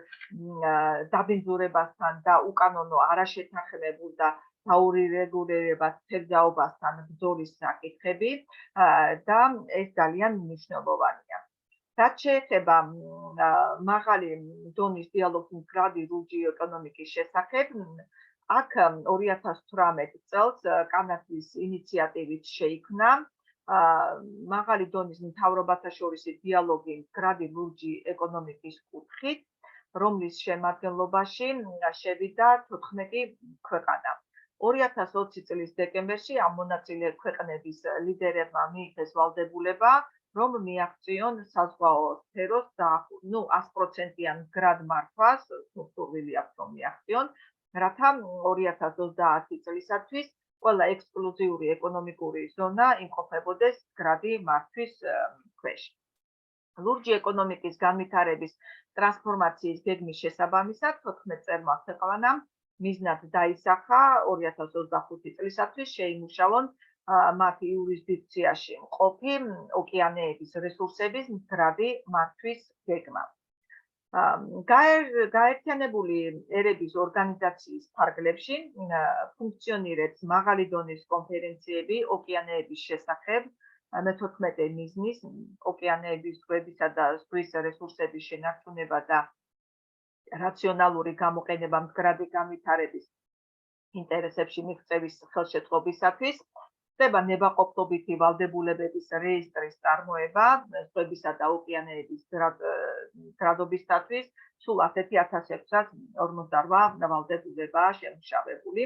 დაბინძურებასთან და უკანონო არაშეთანხმებულ და დაურეგულირებად თევზაობასთან ბრძოლის საკითხები და ეს ძალიან მნიშვნელოვანია. რაც შეეხება მაღალი დონის დიალოგს მდგრადი ლურჯი ეკონომიკის შესახებ, აქ 2018 წელს კანადის ინიციატივით შეიქმნა მაღალი დონის მთავრობათა შორისი დიალოგი მდგრადი ლურჯი ეკონომიკის კუთხით, რომლის შემადგენლობაში შევიდა 14 ქვეყანა. 2020 წლის დეკემბერში ამ მონაწილე ქვეყნების ლიდერებმა მიიღეს ვალდებულება, რომ მიაღწიონ საზღვაო სფეროს 100%-იან მდგრად მართვას, სრულწლოვანი აქვს რომ მიაღწიონ, რათა 2030 წლისათვის ყველა ექსკლუზიური ეკონომიკური ზონა იმყოფებოდეს მდგრადი მართვის ქვეშ. ლურჯი ეკონომიკის განვითარების ტრანსფორმაციის გეგმის შესაბამისად 14 წელმა ქვეყანამ მიზნად დაისახა 2025 წლისათვის შეიმუშავონ მათ იურისდიქციაში მყოფი ოკეანეების რესურსების მდგრადი მართვის გეგმა. გაერთიანებული ერების ორგანიზაციის ფარგლებში ფუნქციონირებს მაღალი დონის კონფერენციები ოკეანეების შესახებ, მე-14 მიზნის ოკეანეების ზღვებისა და ზღვის რესურსების შენარჩუნება და რაციონალური გამოყენება მდგრადი განვითარების ინტერესებში მიღწევის ხელშეწყობისათვის, ხდება ნებაყოფლობითი ვალდებულებების რეესტრის წარმოება ზღვებისა და ოკეანეების მდგრადობისათვის, სულ 10648 ვალდებულებაა შემუშავებული.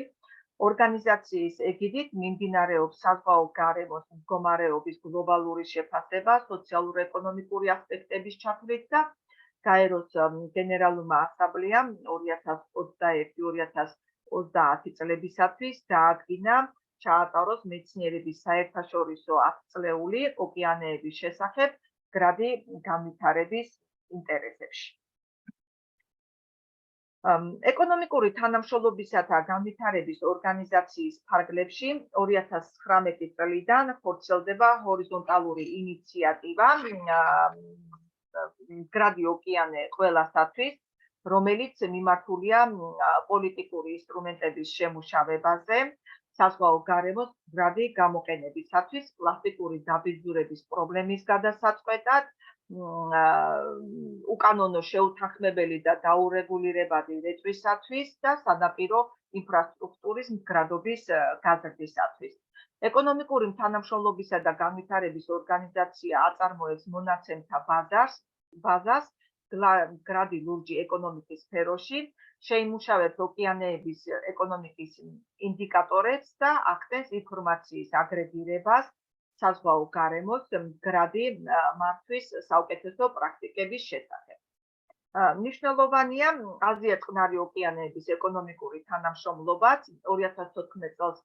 ორგანიზაციის ეგიდით მიმდინარეობს საზღვაო გარემოს მდგომარეობის გლობალური შეფასება სოციალურ-ეკონომიკური ასპექტების ჩათვლით და გაეროს გენერალურმა ასამბლეამ 2021-2030 წლებისათვის დაადგინა ჩაატაროს მეცნიერების საერთაშორისო ათწლეული ოკეანეების შესახებ მდგრადი განვითარების ინტერესებში. ეკონომიკური თანამშრომლობისა და განვითარების ორგანიზაციის ფარგლებში 2019 წლიდან ხორციელდება ჰორიზონტალური ინიციატივა მდგრადი ოკეანე ყველასათვის, რომელიც მიმართულია პოლიტიკური ინსტრუმენტების შემუშავებაზე, საზღვაო გარემოს მდგრადი გამოყენებისათვის, პლასტიკური დაბინძურების პრობლემის გადასაწყვეტად, უკანონო შეუთანხმებელი და დაურეგულირებადი რეწვისათვის და სანაპირო ინფრასტრუქტურის მდგრადობის გაზრდისათვის. ეკონომიკური თანამშრომლობისა და განვითარების ორგანიზაცია აწარმოებს მონაცემთა ბაზას მდგრადი ლურჯი ეკონომიკის სფეროში, შეიმუშავებს ოკეანეების ეკონომიკის ინდიკატორებს და ახდენს ინფორმაციის აგრეგირებას საზღვაო გარემოს მდგრადი მართვის საუკეთესო პრაქტიკების შესახებ. მნიშვნელოვანია აზია-წყნარი ოკეანეების ეკონომიკური თანამშრომლობაც 2014 წელს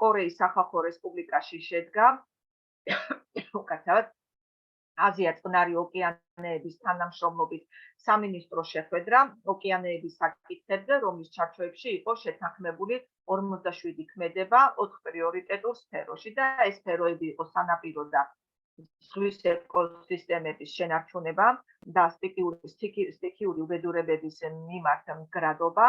კორეის სახალხო რესპუბლიკაში შედგა უკაცრავად აზია-წყნარი ოკეანეების თანამშრომლობის სამინისტროს შეხვედრა ოკეანეების საკითხებზე, რომლის ჩარჩოებში იყო შეთანხმებული 47 ქმედება 4 პრიორიტეტულ სფეროში და ეს სფეროები იყო სანაპირო და ზღვის ეკოსისტემების შენარჩუნება და სტიქიური უბედურებების მიმართ მდგრადობა,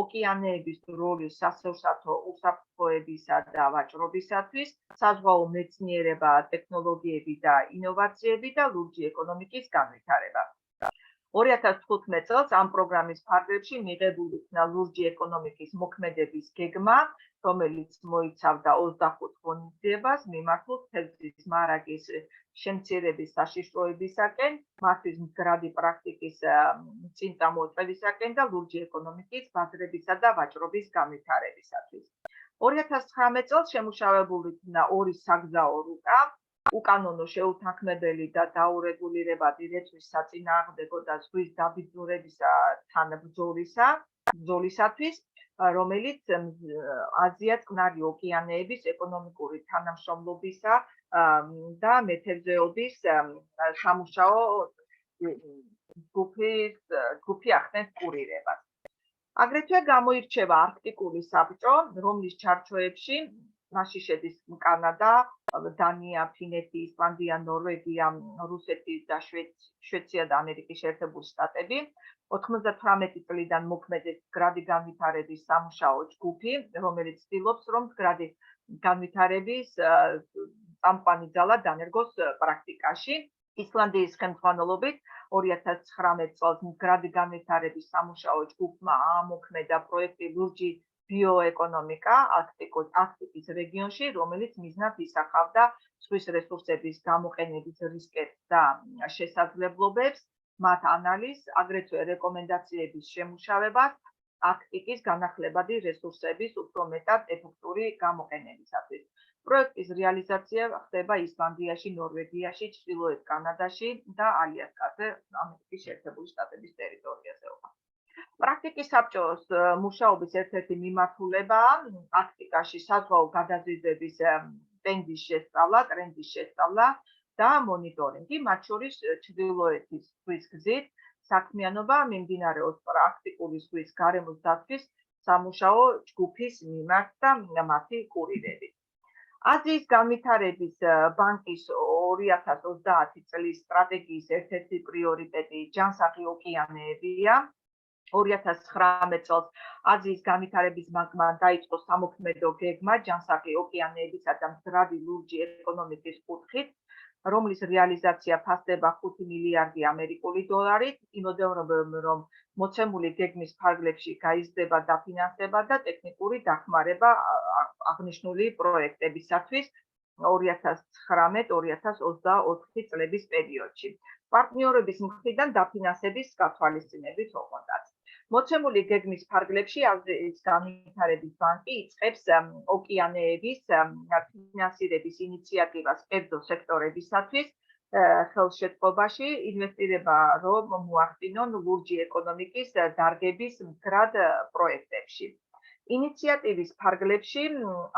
ოკეანეების როლი სასურსათო უსაფრთხოებისა და ვაჭრობისათვის, საზღვაო მეცნიერება, ტექნოლოგიები და ინოვაციები და ლურჯი ეკონომიკის განვითარება. 2015 წელს ამ პროგრამის ფარგლებში მიღებული იქნა ლურჯი ეკონომიკის მოქმედების გეგმა, რომელიც მოიცავდა 25 ღონისძიებას მიმართულ თევზის მარაგის შემცირების საშიშროებისაკენ, მართვის მდგრადი პრაქტიკის წინწამოწევისაკენ და ლურჯი ეკონომიკის ბაზრებისა და ვაჭრობის განვითარებისათვის. 2019 წელს შემუშავებული იქნა 2 საგზაო რუკა, უკანონო შეუთანხმებელი და დაურეგულირებადი რეწვის საწინააღმდეგო და ზღვის დაბინძურებისა თან ბრძოლისათვის, რომელიც აზია-წყნარი ოკეანეების ეკონომიკური თანამშრომლობისა და მეთევზეობის სამუშაო ჯგუფი ახდენს კურირებას. აგრეთვე გამოირჩევა არქტიკული საბჭო, რომლის ჩარჩოებში მასში შედის კანადა, დანია, ფინეთი, ისლანდია, ნორვეგია, რუსეთი და შვეიცარია და ამერიკის შეერთებული შტატები. 98 წლიდან მოქმედებს მდგრადი განვითარების სამუშაო ჯგუფი, რომელიც ცდილობს, რომ მდგრადი განვითარების წამყვანი ძალა დანერგოს პრაქტიკაში. ისლანდიის ხელმძღვანელობით 2019 წელს მდგრადი განვითარების სამუშაო ჯგუფმა აამოქმედა პროექტი ლურჯი ბიოეკონომიკა არქტიკის რეგიონში, რომელიც მიზნად ისახავდა ზღვის რესურსების გამოყენების რისკებს და შესაძლებლობებს, მათ ანალიზს, აგრეთვე რეკომენდაციების შემუშავებას არქტიკის განახლებადი რესურსების უფრო მეტად ეფექტური გამოყენებისათვის. პროექტის რეალიზაცია ხდება ისლანდიაში, ნორვეგიაში, ჩრდილოეთ კანადაში და ალიასკაზე, ამერიკის შეერთებული შტატების ტერიტორიაზე. პრაქტიკის საბჭოს მუშაობის ერთ-ერთი მიმართულებაა არქტიკაში საზღვაო გადაზიდვების ტრენდის შესწავლა და მონიტორინგი, მათ შორის ჩრდილოეთის ზღვის გზით საქმიანობა მიმდინარეობს არქტიკული ზღვის გარემოს დაცვის სამუშაო ჯგუფის მიმართ და მათი კურირებით. აზიის განვითარების ბანკის 2030 წლის სტრატეგიის ერთ-ერთი პრიორიტეტი ჯანსაღი ოკეანეებია. 2019 წელს აზიის განვითარების ბანკმა დაიწყო სამოქმედო გეგმა ჯანსაღი ოკეანეებისა და მდგრადი ლურჯი ეკონომიკის კუთხით, რომლის რეალიზაცია ფასდება 5 მილიარდი ამერიკული დოლარით. იმოდევნებენ, რომ მოცემული გეგმის ფარგლებში გაიზრდება დაფინანსება და ტექნიკური დახმარება აღნიშნული პროექტებისათვის 2019-2024 წლების პერიოდში. პარტნიორების მხრიდან დაფინანსების გათვალისწინებით ოღონდაც. მოცემული გეგმის ფარგლებში აზიის განვითარების ბანკი იწყებს ოკეანეების ფინანსირების ინიციატივას კერძო სექტორებისათვის ხელშეწყობაში ინვესტირება, რომ მოახდინონ ლურჯი ეკონომიკის დარგების მდგრად პროექტებში. ინიციატივის ფარგლებში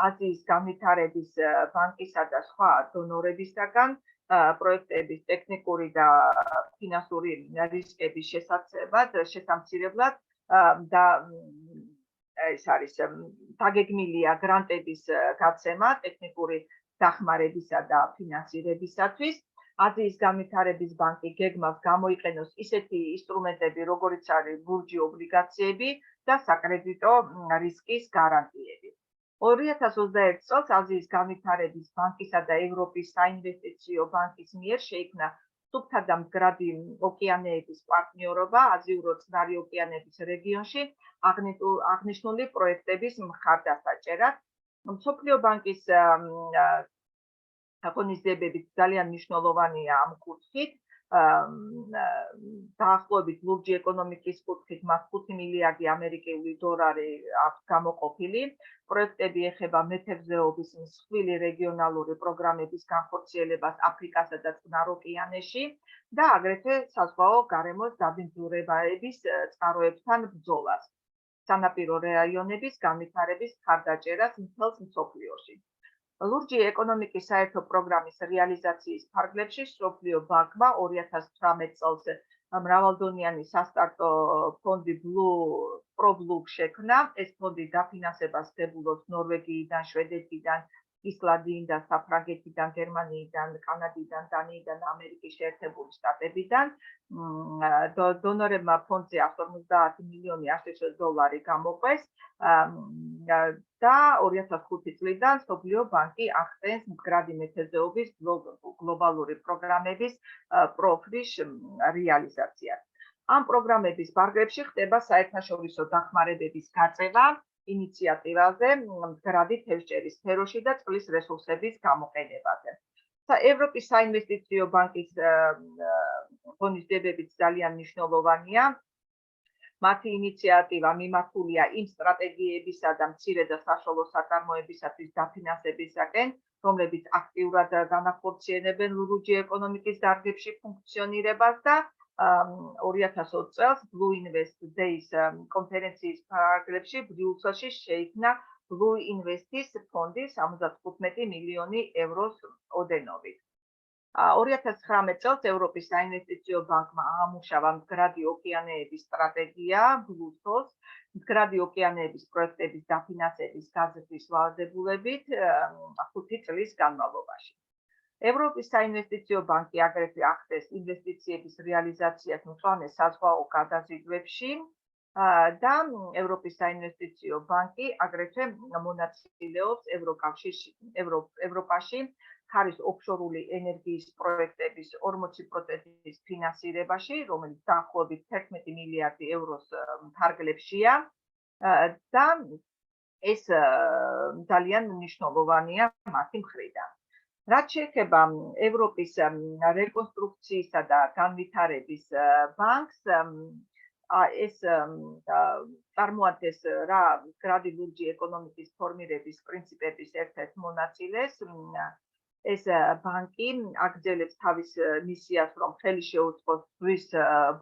აზიის განვითარების ბანკისა და სხვა დონორებისაგან პროექტების ტექნიკური და ფინანსური რისკების შესამცირებლად და ეს არის დაგეგმილია გრანტების გაცემა ტექნიკური დახმარებისა და ფინანსირებისათვის. აზიის განვითარების ბანკი გეგმავს გამოიყენოს ისეთი ინსტრუმენტები, როგორიც არის ლურჯი ობლიგაციები და საკრედიტო რისკის გარანტიები. 2021 წელს აზიის განვითარების ბანკისა და ევროპის საინვესტიციო ბანკის მიერ შეიქმნა სუფთა და მდგრადი ოკეანეების პარტნიორობა აზიურ-წყნარი ოკეანეების რეგიონში აღნიშნული პროექტების მხარდასაჭერად. მსოფლიო ბანკის აღონიზებებით ძალიან მნიშვნელოვანია ამ კუთხით. დაახლოებით ლურჯი ეკონომიკის კუთხით მას 5 მილიარდი ამერიკული დოლარი აქვს გამოყოფილი. პროექტები ეხება მეთევზეობის მსხვილი რეგიონალური პროგრამების განხორციელებას აფრიკასა და წყნარ ოკეანეში და აგრეთვე საზღვაო გარემოს დაბინძურებების წყაროებთან ბრძოლას. სანაპირო რაიონების განვითარების მხარდაჭერას მთელს მსოფლიოში. ლურჯი ეკონომიკის საერთო პროგრამის რეალიზაციის ფარგლებში მსოფლიო ბანკმა 2018 წელს მრავალდონიანი სასტარტო ფონდი ProBlue შექმნა. ეს ფონდი დაფინანსებას ხდებულობს ნორვეგიიდან, შვედეთიდან, ისლანდიიდან, საფრანგეთიდან, გერმანიიდან, კანადიდან, დანიიდან, ამერიკის შეერთებული შტატებიდან. დონორებმა ფონდზე 150 მილიონი $100 გამოყვეს და 2005 წლიდან მსოფლიო ბანკი ახდენს მდგრადი მეთევზეობის გლობალური პროგრამების პროფრის რეალიზაციას. ამ პროგრამების ფარგლებში ხდება საერთაშორისო დახმარებების გაწევა ინიციატივაზე მდგრადი თევზჭერის სფეროში და წყლის რესურსების გამოყენებაზე. ევროპის საინვესტიციო ბანკის ღონისძიებებიც ძალიან მნიშვნელოვანია. მათი ინიციატივა მიმართულია იმ სტრატეგიებისა და მცირე და საშუალო საწარმოებისათვის დაფინანსებისაკენ, რომლებიც აქტიურად განახორციელებენ ლურჯი ეკონომიკის დარგებში ფუნქციონირებას და 2020 წელს Blue Invest Days კონფერენციის ფარგლებში ბრიუსელში შეიქმნა Blue Invest-ის ფონდი 75 მილიონი ევროს ოდენობით. 2019 წელს ევროპის საინვესტიციო ბანკმა აამუშავა მდგრადი ოკეანეების სტრატეგია BlueSource, მდგრადი ოკეანეების პროექტების დაფინანსების გაზრდის ვალდებულებით 5 წლის განმავლობაში. ევროპის საინვესტიციო ბანკი აგრეთვე ახდენს ინვესტიციების რეალიზაციას მწვანე საზღვაო გადაზიდვებში და ევროპის საინვესტიციო ბანკი აგრეთვე მონაწილეობს ევროპაში ქარის ოფშორული ენერგიის პროექტების 40%-ის ფინანსირებაში, რომელიც დაახლოებით 11 მილიარდი ევროს ფარგლებშია და ეს ძალიან მნიშვნელოვანია მათი მხრიდან. რაც შეეხება ევროპის რეკონსტრუქციისა და განვითარების ბანკს, ეს წარმოადგენს რა მდგრადი ლურჯი ეკონომიკის ფორმირების პრინციპების ერთ-ერთ მონაწილეს. ეს ბანკი აგრძელებს თავის მისიას, რომ ხელი შეუწყოს ზღვის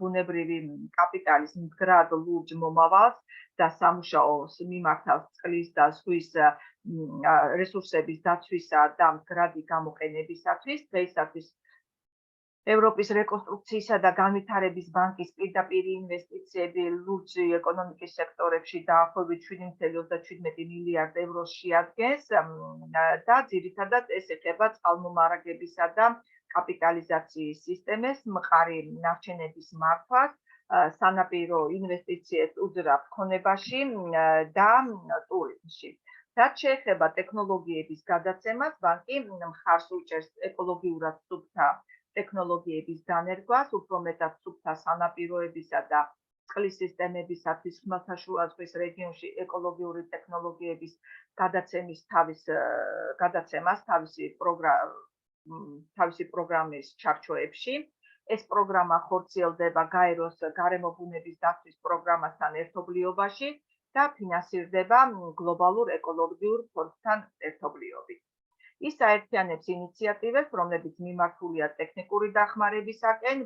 ბუნებრივი კაპიტალის მდგრად ლურჯ მომავალს და სამუშაოს მიმართავს წყლის და ზღვის რესურსების დაცვისა და მდგრადი გამოყენებისათვის. დღეისათვის ევროპის რეკონსტრუქციისა და განვითარების ბანკის პირდაპირ ინვესტიციები ლურჯ ეკონომიკის სექტორებში დაახლოებით 7.37 მილიარდ ევროს შეადგენს და ძირითადად ეს ეხება წყალმომარაგებისა და კაპიტალიზაციის სისტემას, მყარი ნარჩენების მართვას, სანაპირო ინვესტიციებს უძრავ ქონებაში და ტურიზმში. რაც შეეხება ტექნოლოგიების გადაცემას, ბანკი მხარს უჭერს ეკოლოგიურად სუფთა ტექნოლოგიების დანერგვას, უფრო მეტად სუფთა სანაპიროებისა და წყლის სისტემებისათვის ხმელთაშუა ზღვის რეგიონში ეკოლოგიური ტექნოლოგიების გადაცემას თავისი პროგრამის ჩარჩოებში. ეს პროგრამა ხორციელდება გაეროს გარემო ბუნების დაცვის პროგრამასთან ერთობლიობაში და ფინანსირდება გლობალურ ეკოლოგიურ ფონდთან ერთობლიობით. ის აერთიანებს ინიციატივებს, რომლებიც მიმართულია ტექნიკური დახმარებისაკენ,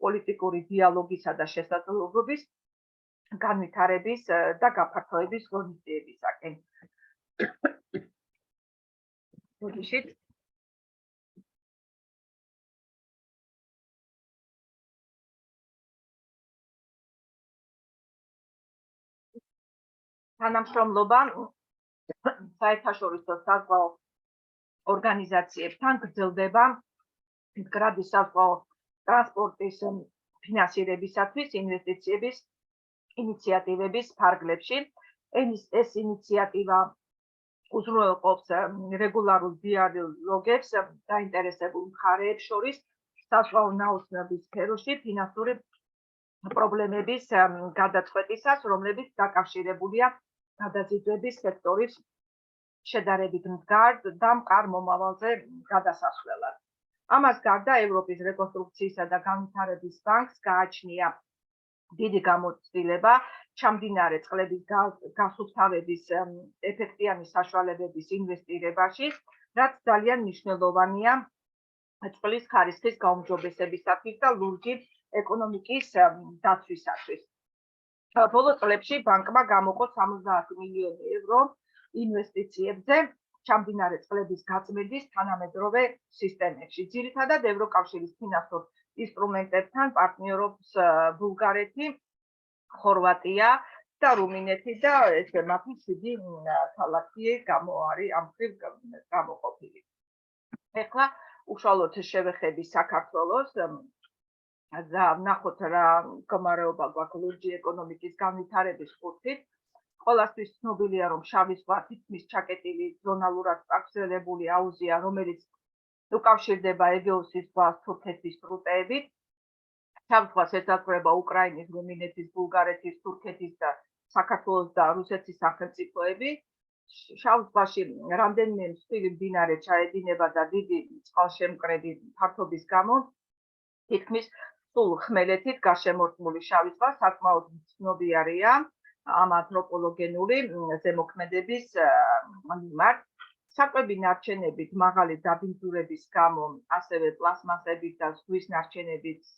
პოლიტიკური დიალოგისა და შესაძლებლობების განვითარების და გაფართოების ღონისძიებისაკენ. თანამშრომლობა საერთაშორისო საზღვაო ორგანიზაციებთან გრძელდება მდგრადი საზღვაო ტრანსპორტის ფინანსირებისათვის ინვესტიციების ინიციატივების ფარგლებში. ეს ინიციატივა უზრუნველყოფს რეგულარულ დიალოგებს დაინტერესებულ მხარეებს შორის საზღვაო ნაოსნობის სფეროში ფინანსური პრობლემების გადაწყვეტისას, რომლებიც დაკავშირებულია გადაზიდვების სექტორის შედარებით მდგარ და მყარ მომავალზე გადასასვლელად. ამას გარდა ევროპის რეკონსტრუქციისა და განვითარების ბანკს გააჩნია დიდი გამოცდილება ჩამდინარე წყლების გასუფთავების ეფექტიანი საშუალებების ინვესტირებაში, რაც ძალიან მნიშვნელოვანია წყლის ხარისხის გაუმჯობესებისათვის და ლურჯი ეკონომიკის დაცვისათვის. ბოლო წლებში ბანკმა გამოყო 70 მილიონი ევრო ინვესტიციებზე ჩამდინარე წყლების გაწმენდის თანამედროვე სისტემებში. ძირითადად ევროკავშირის ფინანსურ ინსტრუმენტებთან პარტნიორობს ბულგარეთი, ხორვატია და რუმინეთი და ეს მათი 7 ქალაქი არის ამ მხრივ გამოყოფილი. ეხლა უშუალოდ შევეხები საქართველოს და ვნახოთ რა მდგომარეობა გვაქვს ლურჯი ეკონომიკის განვითარების ხურთით. ყველასთვის ცნობილია, რომ შავი ზღვა თითქმის ჩაკეტილი ზონალურად წაგრძელებული აუზია, რომელიც უკავშირდება ეგეოსის ზღვას თურქეთის სრუტეებით. შავ ზღვას ესაზღვრება უკრაინის, რუმინეთის, ბულგარეთის, თურქეთის და საქართველოს და რუსეთის სახელმწიფოები. შავ ზღვაში რამდენიმე მსხვილი მდინარე ჩაედინება და დიდი წყალშემკრები ფართობის გამო თითქმის სულ ხმელეთით გარშემორტყმული შავი ზღვა საკმაოდ ცნობიერია ამ ანთროპოლოგენური ზემოქმედების მიმართ. საკვები ნარჩენებით მაღალი დაბინძურების გამო, ასევე პლასმასებით და ზღვის ნარჩენებით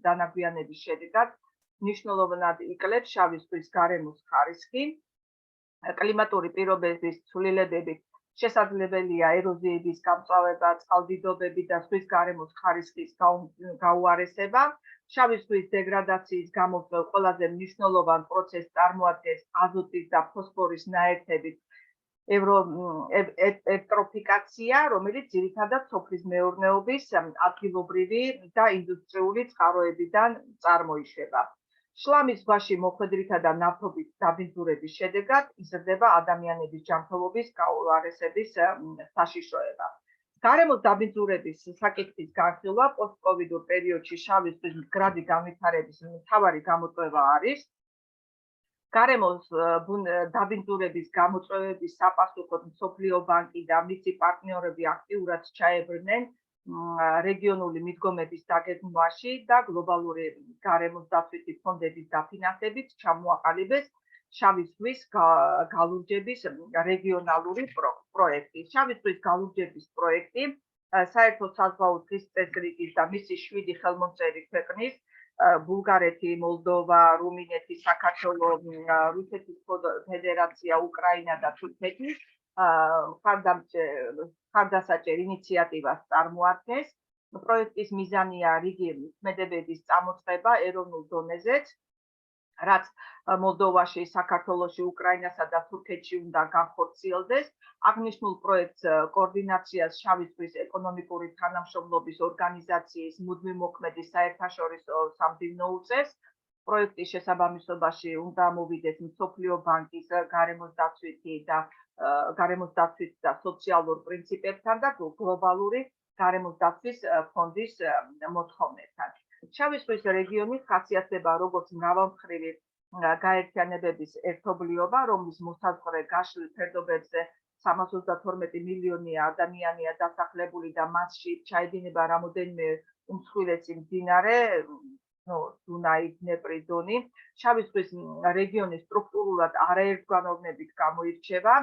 დანაგვიანების შედეგად მნიშვნელოვნად იკლებს შავი ზღვის გარემოს ხარისხი. კლიმატური პირობების ცვლილებებით შესაძლებელია ეროზიების გამწვავება, წყალდიდობები და ზღვის გარემოს ხარისხის გაუარესება. შავი ზღვის დეგრადაციის გამომწვევ ყველაზე მნიშვნელოვან პროცესს წარმოადგენს აზოტის და ფოსფორის ნაერთების ევტროფიკაცია, რომელიც ძირითადად სოფლის მეურნეობის ადგილობრივი და ინდუსტრიული წყაროებიდან წარმოიშვა. შლამის ზღვაში მოხვედრითა და ნავთობის დაბინძურების შედეგად იზრდება ადამიანების ჯანმრთელობის გაუარესების საშიშროება. გარემოს დაბინძურების საკითხის განხილვა პოსტკოვიდურ პერიოდში შავი ზღვის მდგრადი განვითარების მთავარი გამოწვევა არის. გარემოს დაბინძურების გამოწვევების საპასუხოდ მსოფლიო ბანკი და მისი პარტნიორები აქტიურად ჩაებრნენ რეგიონული მიდგომების დაგეგმვაში და გლობალური გარემოს დაცვითი ფონდების დაფინანსებით ჩამოაყალიბეს შავი ზღვის გალურჯების რეგიონალური პროექტი. შავი ზღვის გალურჯების პროექტი საერთო საზღვაო დღის წესრიგის და მისი 7 ხელმომწერი ქვეყნის ბულგარეთი, მოლდოვა, რუმინეთი, საქართველო, რუსეთის ფედერაცია, უკრაინა და თურქეთი ხარდასაჭერ ინიციატივას წარმოადგენს. პროექტის მიზანია რიგი მოქმედებების წამოწყება ეროვნულ დონეზეც, რაც მოლდოვაში, საქართველოში, უკრაინასა და თურქეთში უნდა განხორციელდეს. აღნიშნულ პროექტს კოორდინაციას შავი ზღვის ეკონომიკური თანამშრომლობის ორგანიზაციის მუდმივ მოქმედი საერთაშორისო სამდივნო უწევს. პროექტის შესაბამისობაში უნდა მოვიდეს მსოფლიო ბანკის გარემოს დაცვით და სოციალურ პრინციპებთან და გლობალური გარემოს დაცვის ფონდის მოთხოვნებთან. შავი ზღვის რეგიონის ხასიათდება როგორც მრავალმხრივი გაერთიანებების ერთობლიობა, რომლის მოსაზღვრე გაშლილ ფერდობებზე 332 მილიონი ადამიანია დასახლებული და მასში ჩაედინება რამოდენიმე უმსხვილესი მდინარე, დუნაი, დნეპრი, დონი. შავი ზღვის რეგიონი სტრუქტურულად არაერთგვაროვნებით გამოირჩევა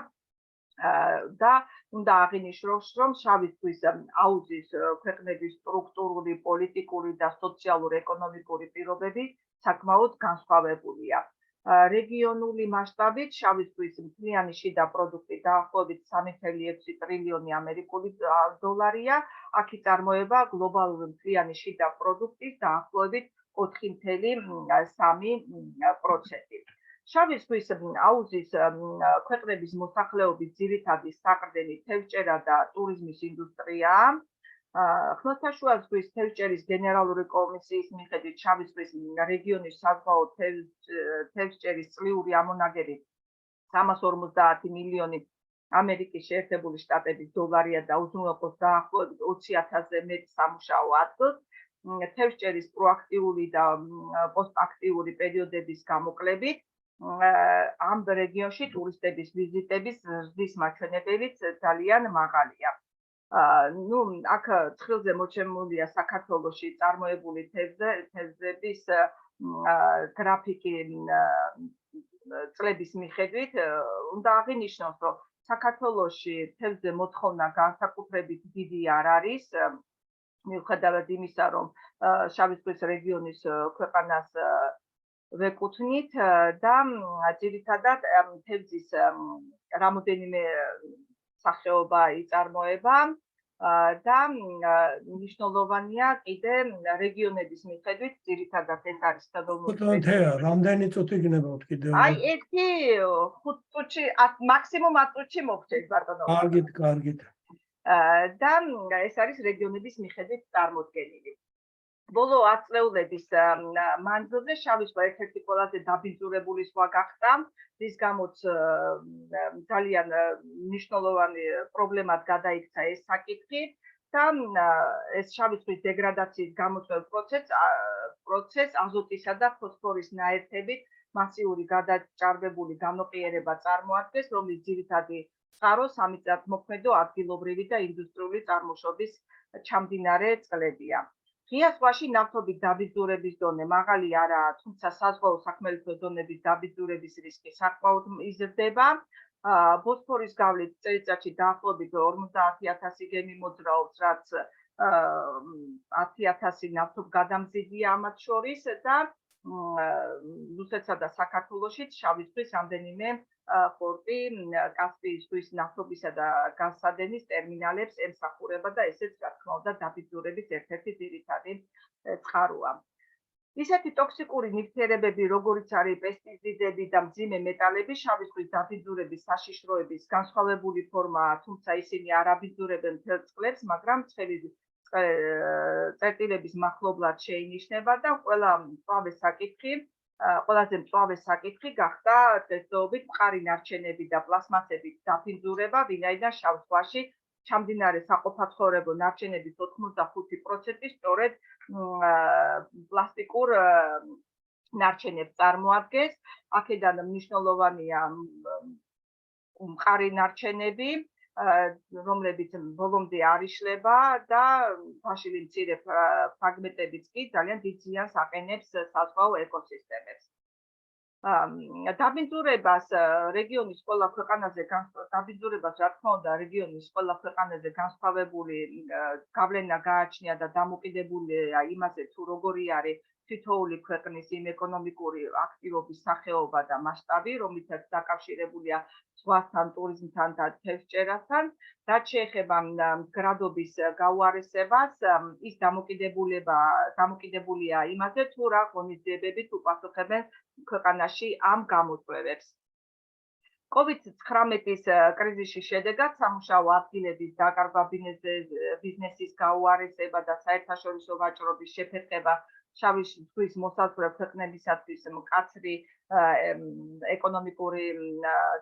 და უნდა აღინიშნოს, რომ შავი ზღვის აუზის ქვეყნების სტრუქტურული, პოლიტიკური და სოციალურ-ეკონომიკური პირობები საკმაოდ განსხვავებულია. რეგიონული მასშტაბით შავი ზღვის მთლიანი შიდა პროდუქტი დაახლოებით 3,6 ტრილიონი ამერიკული დოლარია, აქ იწარმოება გლობალური მთლიანი შიდა პროდუქტის დაახლოებით 4,3%. შავი ზღვის აუზის ქვეყნების მოსახლეობის ძირითადი საყრდენი თევზჭერა და ტურიზმის ინდუსტრიაა. ხმელთაშუა ზღვის თევზჭერის გენერალური კომისიის მიხედვით შავი ზღვის რეგიონის საზღვაო თევზჭერის წლიური ამონაგერი 350 მილიონი ამერიკის შეერთებული შტატების დოლარია და უზრუნველყოფს დაახლოებით 20,000-ზე მეტ სამუშაო ადგილს. თევზჭერის პროაქტიული და პოსტაქტიური პერიოდების გამოკლებით ამ რეგიონში ტურისტების ვიზიტების ზრდის მაჩვენებელიც ძალიან მაღალია. აქ ცხრილზე მოჩვენებულია საქართველოში წარმოებული თევზების გრაფიკი წლების მიხედვით. უნდა აღინიშნოს, რომ საქართველოში თევზზე მოთხოვნა განსაკუთრებით დიდი არ არის, მიუხედავად იმისა, რომ შავი ზღვის რეგიონის ქვეყანას ვეკუთვნით და ძირითადად თევზის რამოდენიმე სახეობა იწარმოება და მნიშვნელოვანია კიდე რეგიონების მიხედვით, ძირითადად ეს არის თეა, რამდენი წუთი გნებავთ კიდევ? აი, 1-5 წუთში, მაქსიმუმ 10 წუთში მოგჩენთ ბატონო. კარგით. და ეს არის რეგიონების მიხედვით წარმოდგენილი. ბოლო 10 წლეულების მანძილზე შავი ზღვა ერთ-ერთი ყველაზე დაბინძურებული ზღვა გახდა, რის გამოც ძალიან მნიშვნელოვანი პრობლემად გადაიქცა ეს საკითხი და ეს შავი ზღვის დეგრადაციის გამოწვევ პროცესს აზოტისა და ფოსფორის ნაერთებით მასიური გადაჭარბებული გამოყიერება წარმოადგენს, რომლის ძირითადი წყარო სამიწათმოქმედო, ადგილობრივი და ინდუსტრიული წარმოშობის ჩამდინარე წყლებია. ღია ზღვაში ნავთობის დაბინძურების დონე მაღალი არაა, თუმცა საზღვაო სახმელეთო ზონების დაბინძურების რისკი საკმაოდ იზრდება. ბოსფორის გავლით წელიწადში დაახლოებით 50,000 გემი მოძრაობს, რაც 10,000 ნავთობგადამზიდია ამათ შორის და რუსეთსა და საქართველოშიც შავი ზღვის რამდენიმე პორტი კასპიის ზღვის ნავთობისა და გაზსადენის ტერმინალებს ემსახურება და ესეც რა თქმა უნდა დაბინძურების ერთ-ერთი ძირითადი წყაროა. ისეთი ტოქსიკური ნივთიერებები, როგორიც არის პესტიციდები და მძიმე მეტალები, შავი ზღვის დაბინძურების საშიშროების განსხვავებული ფორმაა, თუმცა ისინი არ აბინძურებენ მთელ წყლებს, მაგრამ ცხელი წერტილების მახლობლად შეინიშნება და ყველაზე მწვავე საკითხი გახდა დღესდღეობით მყარი ნარჩენები და პლასმასების დაბინძურება, ვინაიდან შავ ზღვაში ჩამდინარე საყოფაცხოვრებო ნარჩენების 85% სწორედ პლასტიკურ ნარჩენებს წარმოადგენს. აქედან მნიშვნელოვანია მყარი ნარჩენები, რომლებიც ბოლომდე არ იშლება და ფაშილი მცირე ფრაგმენტებიც კი ძალიან დიდ ზიანს აყენებს საზღვაო ეკოსისტემებს. დაბინძურებას რეგიონის ყველა ქვეყანაზე დაბინძურებას რა თქმა უნდა რეგიონის ყველა ქვეყანაზე განსხვავებული გავლენა გააჩნია და დამოკიდებულია იმაზე თუ როგორი არის თითოეული ქვეყნის იმ ეკონომიკური აქტივობის სახეობა და მასშტაბი, რომლითაც დაკავშირებულია ზღვასთან, ტურიზმთან და თევზჭერასთან. რაც შეეხება მდგრადობის გაუარესებას, ის დამოკიდებულია იმაზე, თუ რა ღონისძიებებით უპასუხებენ ქვეყანაში ამ გამოწვევებს. COVID-19 კრიზისის შედეგად სამუშაო ადგილების დაკარგვა, ბიზნესის გაუარესება და საერთაშორისო ვაჭრობის შეფერხება შავი ზღვის მოსაზღვრე ქვეყნებისათვის მკაცრი ეკონომიკური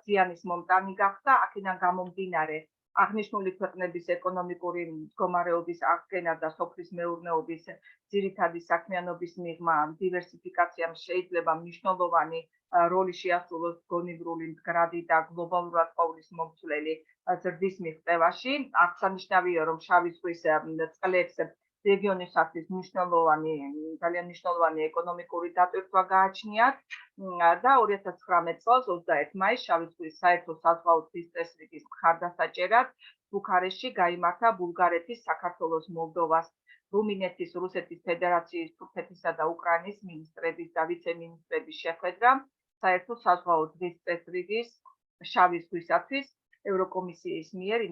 ზიანის მომტანი გახდა. აქედან გამომდინარე აღნიშნული ქვეყნების ეკონომიკური მდგომარეობის აღდგენა და სოფლის მეურნეობის ძირითადი საქმიანობის მიღმა დივერსიფიკაციამ შეიძლება მნიშვნელოვანი როლი შეასრულოს გონივრული მდგრადი და გლობალურად ყოვლის მომცვლელი ზრდის მიღწევაში. აღსანიშნავია, რომ შავი ზღვის წყლებს რეგიონისათვის ძალიან მნიშვნელოვანი ეკონომიკური დატვირთვა გააჩნიათ და 2019 წელს 21 მაისს შავი ზღვის საერთო საზღვაო დღის წესრიგის მხარდასაჭერად ბუქარესტში გაიმართა ბულგარეთის, საქართველოს, მოლდოვას, რუმინეთის, რუსეთის ფედერაციის, თურქეთისა და უკრაინის მინისტრების და ვიცე-მინისტრების შეხვედრა საერთო საზღვაო დღის წესრიგის შავი ზღვისათვის ევროკომისიის მიერ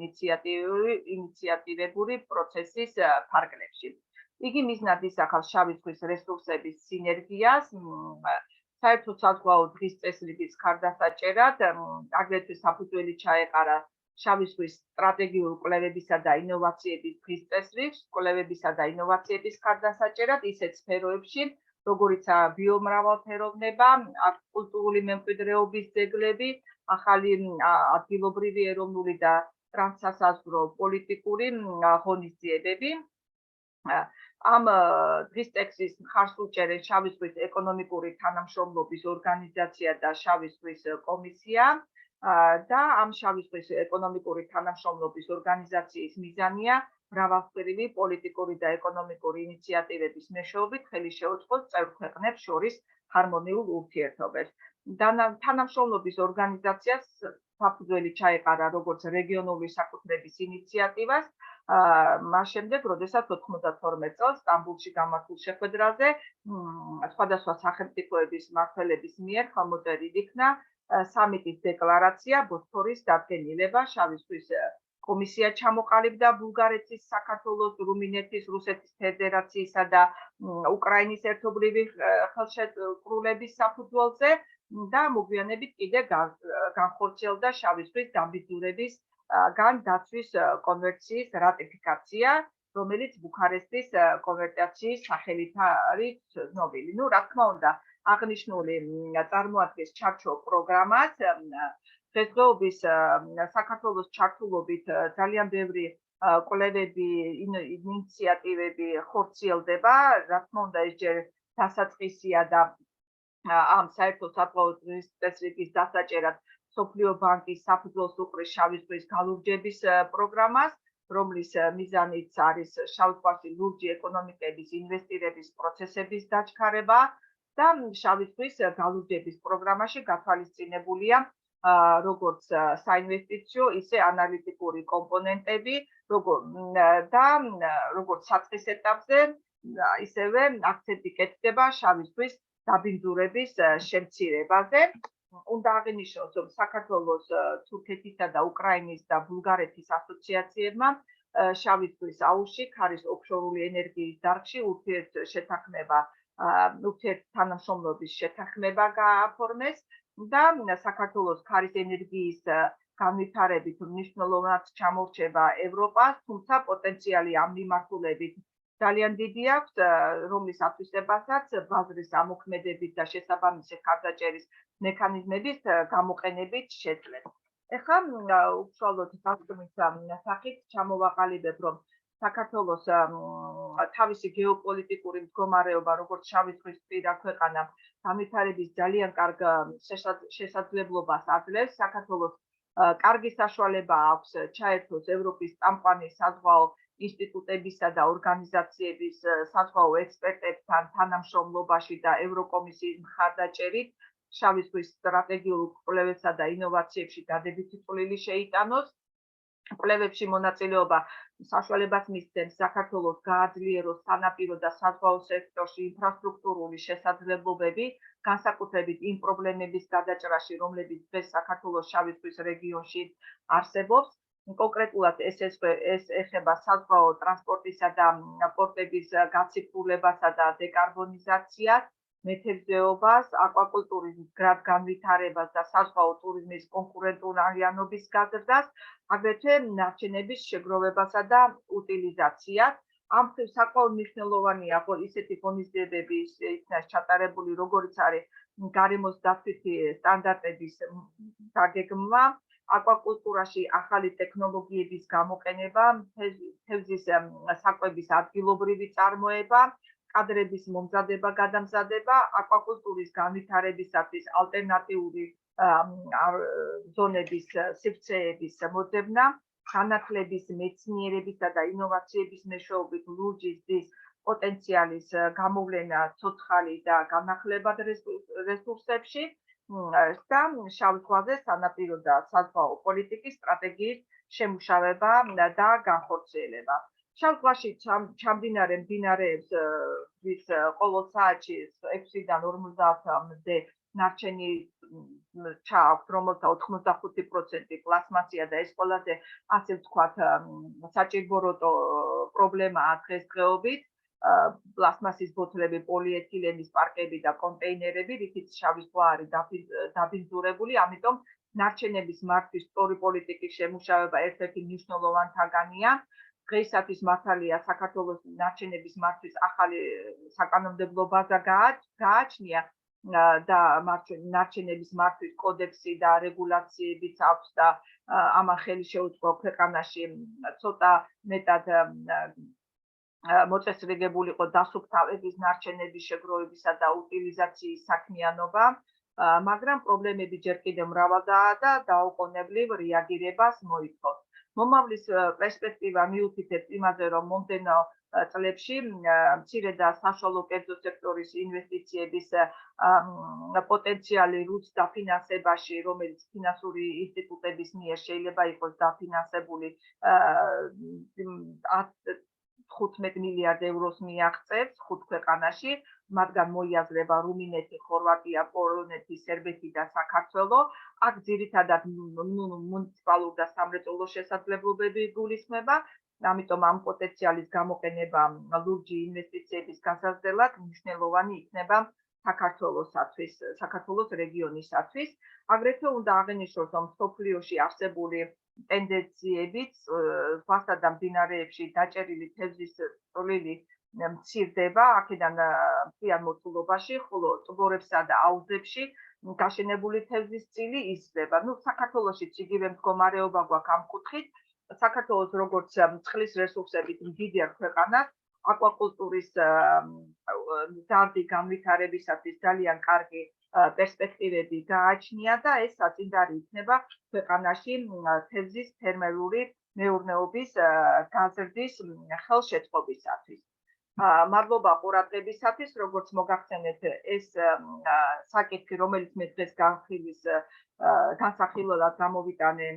ინიციატირებული პროცესის ფარგლებში. იგი მიზნად ისახავს შავი ზღვის რესურსების სინერგიას, საერთო საზღვაო დღის წესრიგის მხარდასაჭერად, აგრეთვე საფუძველი ჩაეყარა შავი ზღვის სტრატეგიულ კვლევებისა და ინოვაციების დღის წესრიგს, კვლევებისა და ინოვაციების მხარდასაჭერად ისეთ სფეროებში, როგორიცაა ბიომრავალფეროვნება, კულტურული მემკვიდრეობის ძეგლები, ახალი ადგილობრივი ეროვნული და ტრანსსაზღვრო პოლიტიკური ღონისძიებები. ამ დღის ტექსტის მხარს უჭერენ შავი ზღვის ეკონომიკური თანამშრომლობის ორგანიზაცია და შავი ზღვის კომისია და ამ შავი ზღვის ეკონომიკური თანამშრომლობის ორგანიზაციის მიზანია მრავალფეროვანი პოლიტიკური და ეკონომიკური ინიციატივების მეშვეობით ხელი შეუწყოს წევრ ქვეყნებს შორის ჰარმონიულ ურთიერთობებს. თანამშრომლობის ორგანიზაციას საფუძველი ჩაეყარა როგორც რეგიონული საკუთრების ინიციატივას, მას შემდეგ, როდესაც 92 წელს სტამბულში გამართულ შეხვედრაზე სხვადასხვა სახელმწიფოების მმართველების მიერ ხელმოწერილი იქნა სამიტის დეკლარაცია ბოსფორის დადგენილება. შავი ზღვის კომისია ჩამოყალიბდა ბულგარეთის, საქართველოს, რუმინეთის, რუსეთის ფედერაციისა და უკრაინის ერთობლივი ხელშეკრულების საფუძველზე და მოგვიანებით კიდე განხორციელდა შავი ზღვის დაბინძურების დაცვის კონვენციის რატიფიკაცია, რომელიც ბუქარესტის კონვენციის სახელით არის ცნობილი. რა თქმა უნდა, აღნიშნული წარმოადგენს ჩარჩო პროგრამას. დღესდღეობის საქართველოს ჩართულობით ძალიან ბევრი კვლევები, ინიციატივები ხორციელდება. რა თქმა უნდა, ეს ჯერ დასაწყისია და ამ საერთო საზღვაო დღის წესრიგის დასაჭერად მსოფლიო ბანკის საფუძველს უყრის შავი ზღვის გალურჯების პროგრამას, რომლის მიზანიც არის შავ ზღვაში ლურჯი ეკონომიკების ინვესტირების პროცესების დაჩქარება და შავი ზღვის გალურჯების პროგრამაში გათვალისწინებულია როგორც საინვესტიციო, ისე ანალიტიკური კომპონენტები, როგორც საწყის ეტაპზე, ისევე აქცენტი კეთდება შავი ზღვის დაბინძურების შემცირებაზე. უნდა აღინიშნოს, რომ საქართველოს, თურქეთისა და უკრაინის და ბულგარეთის ასოციაციებმა შავი ზღვის აუზში ქარის ოფშორული ენერგიის დარგში ურთიერთთანამშრომლობის შეთანხმება გააფორმეს და საქართველოს ქარის ენერგიის განვითარებით მნიშვნელოვნად ჩამორჩება ევროპას, თუმცა პოტენციალი ამ მიმართულებით ძალიან დიდი აქვს, რომლის ათვისებასაც ბაზრის ამოქმედებით და შესაბამისი ხარდაჭერის მექანიზმების გამოყენებით შეძლეს. ეხლა უშუალოდ ფაქტუმის სახით ჩამოვაყალიბებ, რომ საქართველოს თავისი გეოპოლიტიკური მდგომარეობა, როგორც შავი ზღვისპირა ქვეყანა, განვითარების ძალიან კარგ შესაძლებლობას აძლევს. საქართველოს კარგი საშუალება აქვს ჩაერთოს ევროპის წამყვანი საზღვაო ინსტიტუტებისა და ორგანიზაციების საზღვაო ექსპერტებთან თანამშრომლობაში და ევროკომისიის მხარდაჭერით შავი ზღვის სტრატეგიულ კვლევებსა და ინოვაციებში დადებითი წვლილი შეიტანოს. კვლევებში მონაწილეობა საშუალებას მისცემს საქართველოს გააძლიეროს სანაპირო და საზღვაო სექტორში ინფრასტრუქტურული შესაძლებლობები, განსაკუთრებით იმ პრობლემების გადაჭრაში, რომლებიც დღეს საქართველოს შავი ზღვის რეგიონში არსებობს. კონკრეტულად ეს ეხება საზღვაო ტრანსპორტისა და პორტების გაციფრულებასა და დეკარბონიზაციას, მეთევზეობას, აკვაკულტურიზმის განვითარებას და საზღვაო ტურიზმის კონკურენტუნარიანობის გაზრდას, აგრეთვე ნარჩენების შეგროვებასა და უტილიზაციას. ამ მხრივ საკმაოდ მნიშვნელოვანია ისეთი ღონისძიებები იქნას ჩატარებული, როგორიც არის გარემოს დაცვითი სტანდარტების დაგეგმვა, აკვაკულტურაში ახალი ტექნოლოგიების გამოყენება, თევზის საკვების ადგილობრივი წარმოება, კადრების მომზადება, გადამზადება, აკვაკულტურის განვითარებისათვის ალტერნატიული ზონების სივრცეების მოძებნა, განათლების, მეცნიერებისა და ინოვაციების მეშვეობით ლურჯის ზის პოტენციალის გამოვლენა ცოცხალი და განახლებად რესურსებში და შავ ზღვაზე სანაპირო და საზღვაო პოლიტიკის სტრატეგიის შემუშავება და განხორციელება. შავ ზღვაში ჩამდინარე მდინარეებს ვის ყოველ საათში 6-დან 50-მდე ნარჩენი ჩააქვთ, რომელთა 85% პლასმასია და ეს ყველაზე ასე ვთქვათ საჭირბოროტო პრობლემაა დღესდღეობით. პლასმასის ბოთლები, პოლიეთილენის პარკები და კონტეინერები, რითიც შავი ზღვა არის დაბინძურებული, ამიტომ ნარჩენების მართვის სწორი პოლიტიკის შემუშავება ერთ-ერთი მნიშვნელოვანთაგანია. დღეისათვის მართალია საქართველოს ნარჩენების მართვის ახალი საკანონმდებლო ბაზა გააჩნია და ნარჩენების მართვის კოდექსი და რეგულაციებიც აქვს და ამან ხელი შეუწყო ქვეყანაში ცოტა მეტად მოწესრიგებულიყო დასუფთავების, ნარჩენების შეგროვებისა და უტილიზაციის საქმიანობა, მაგრამ პრობლემები ჯერ კიდევ მრავალდაა და დაუყოვნებლივ რეაგირებას მოითხოვს. მომავლის პერსპექტივა მიუთითებს იმაზე, რომ მომდევნო წლებში მცირე და საშუალო კერძო სექტორის ინვესტიციების პოტენციალი რუც დაფინანსებაში, რომელიც ფინანსური ინსტიტუტების მიერ შეიძლება იყოს დაფინანსებული 15 მილიარდ ევროს მიაღწევს 5 ქვეყანაში, მათგან მოიაზრება რუმინეთი, ხორვატია, პოლონეთი, სერბეთი და საქართველო. აქ ძირითადად მუნიციპალურ და სამრეწველო შესაძლებლობები გულისხმება, ამიტომ ამ პოტენციალის გამოყენება ლურჯი ინვესტიციების გასაზრდელად მნიშვნელოვანი იქნება საქართველოს რეგიონისათვის. აგრეთვე უნდა აღინიშნოს, რომ მსოფლიოში არსებული ტენდენციებიც ზღვასა და მდინარეებში დაჭერილი თევზის წვლილი მცირდება, აქედან მთლიან მოცულობაში, ხოლო ტბორებსა და აუზებში გაშენებული თევზის წილი იზრდება. საქართველოშიც იგივე მდგომარეობა გვაქვს ამ კუთხით. საქართველოს როგორც წყლის რესურსებით მდიდარ ქვეყანას, აკვაკულტურის ზარდი განვითარებისათვის ძალიან კარგი პერსპექტივები გააჩნია და ეს საწინდარი იქნება ქვეყანაში თევზის თერმალური მეურნეობის გაზრდის ხელშეწყობისათვის. მადლობა ყურადღებისათვის, როგორც მოგახსენეთ, ეს საკითხი, რომელიც მე დღეს განსახილველად გამოვიტანე,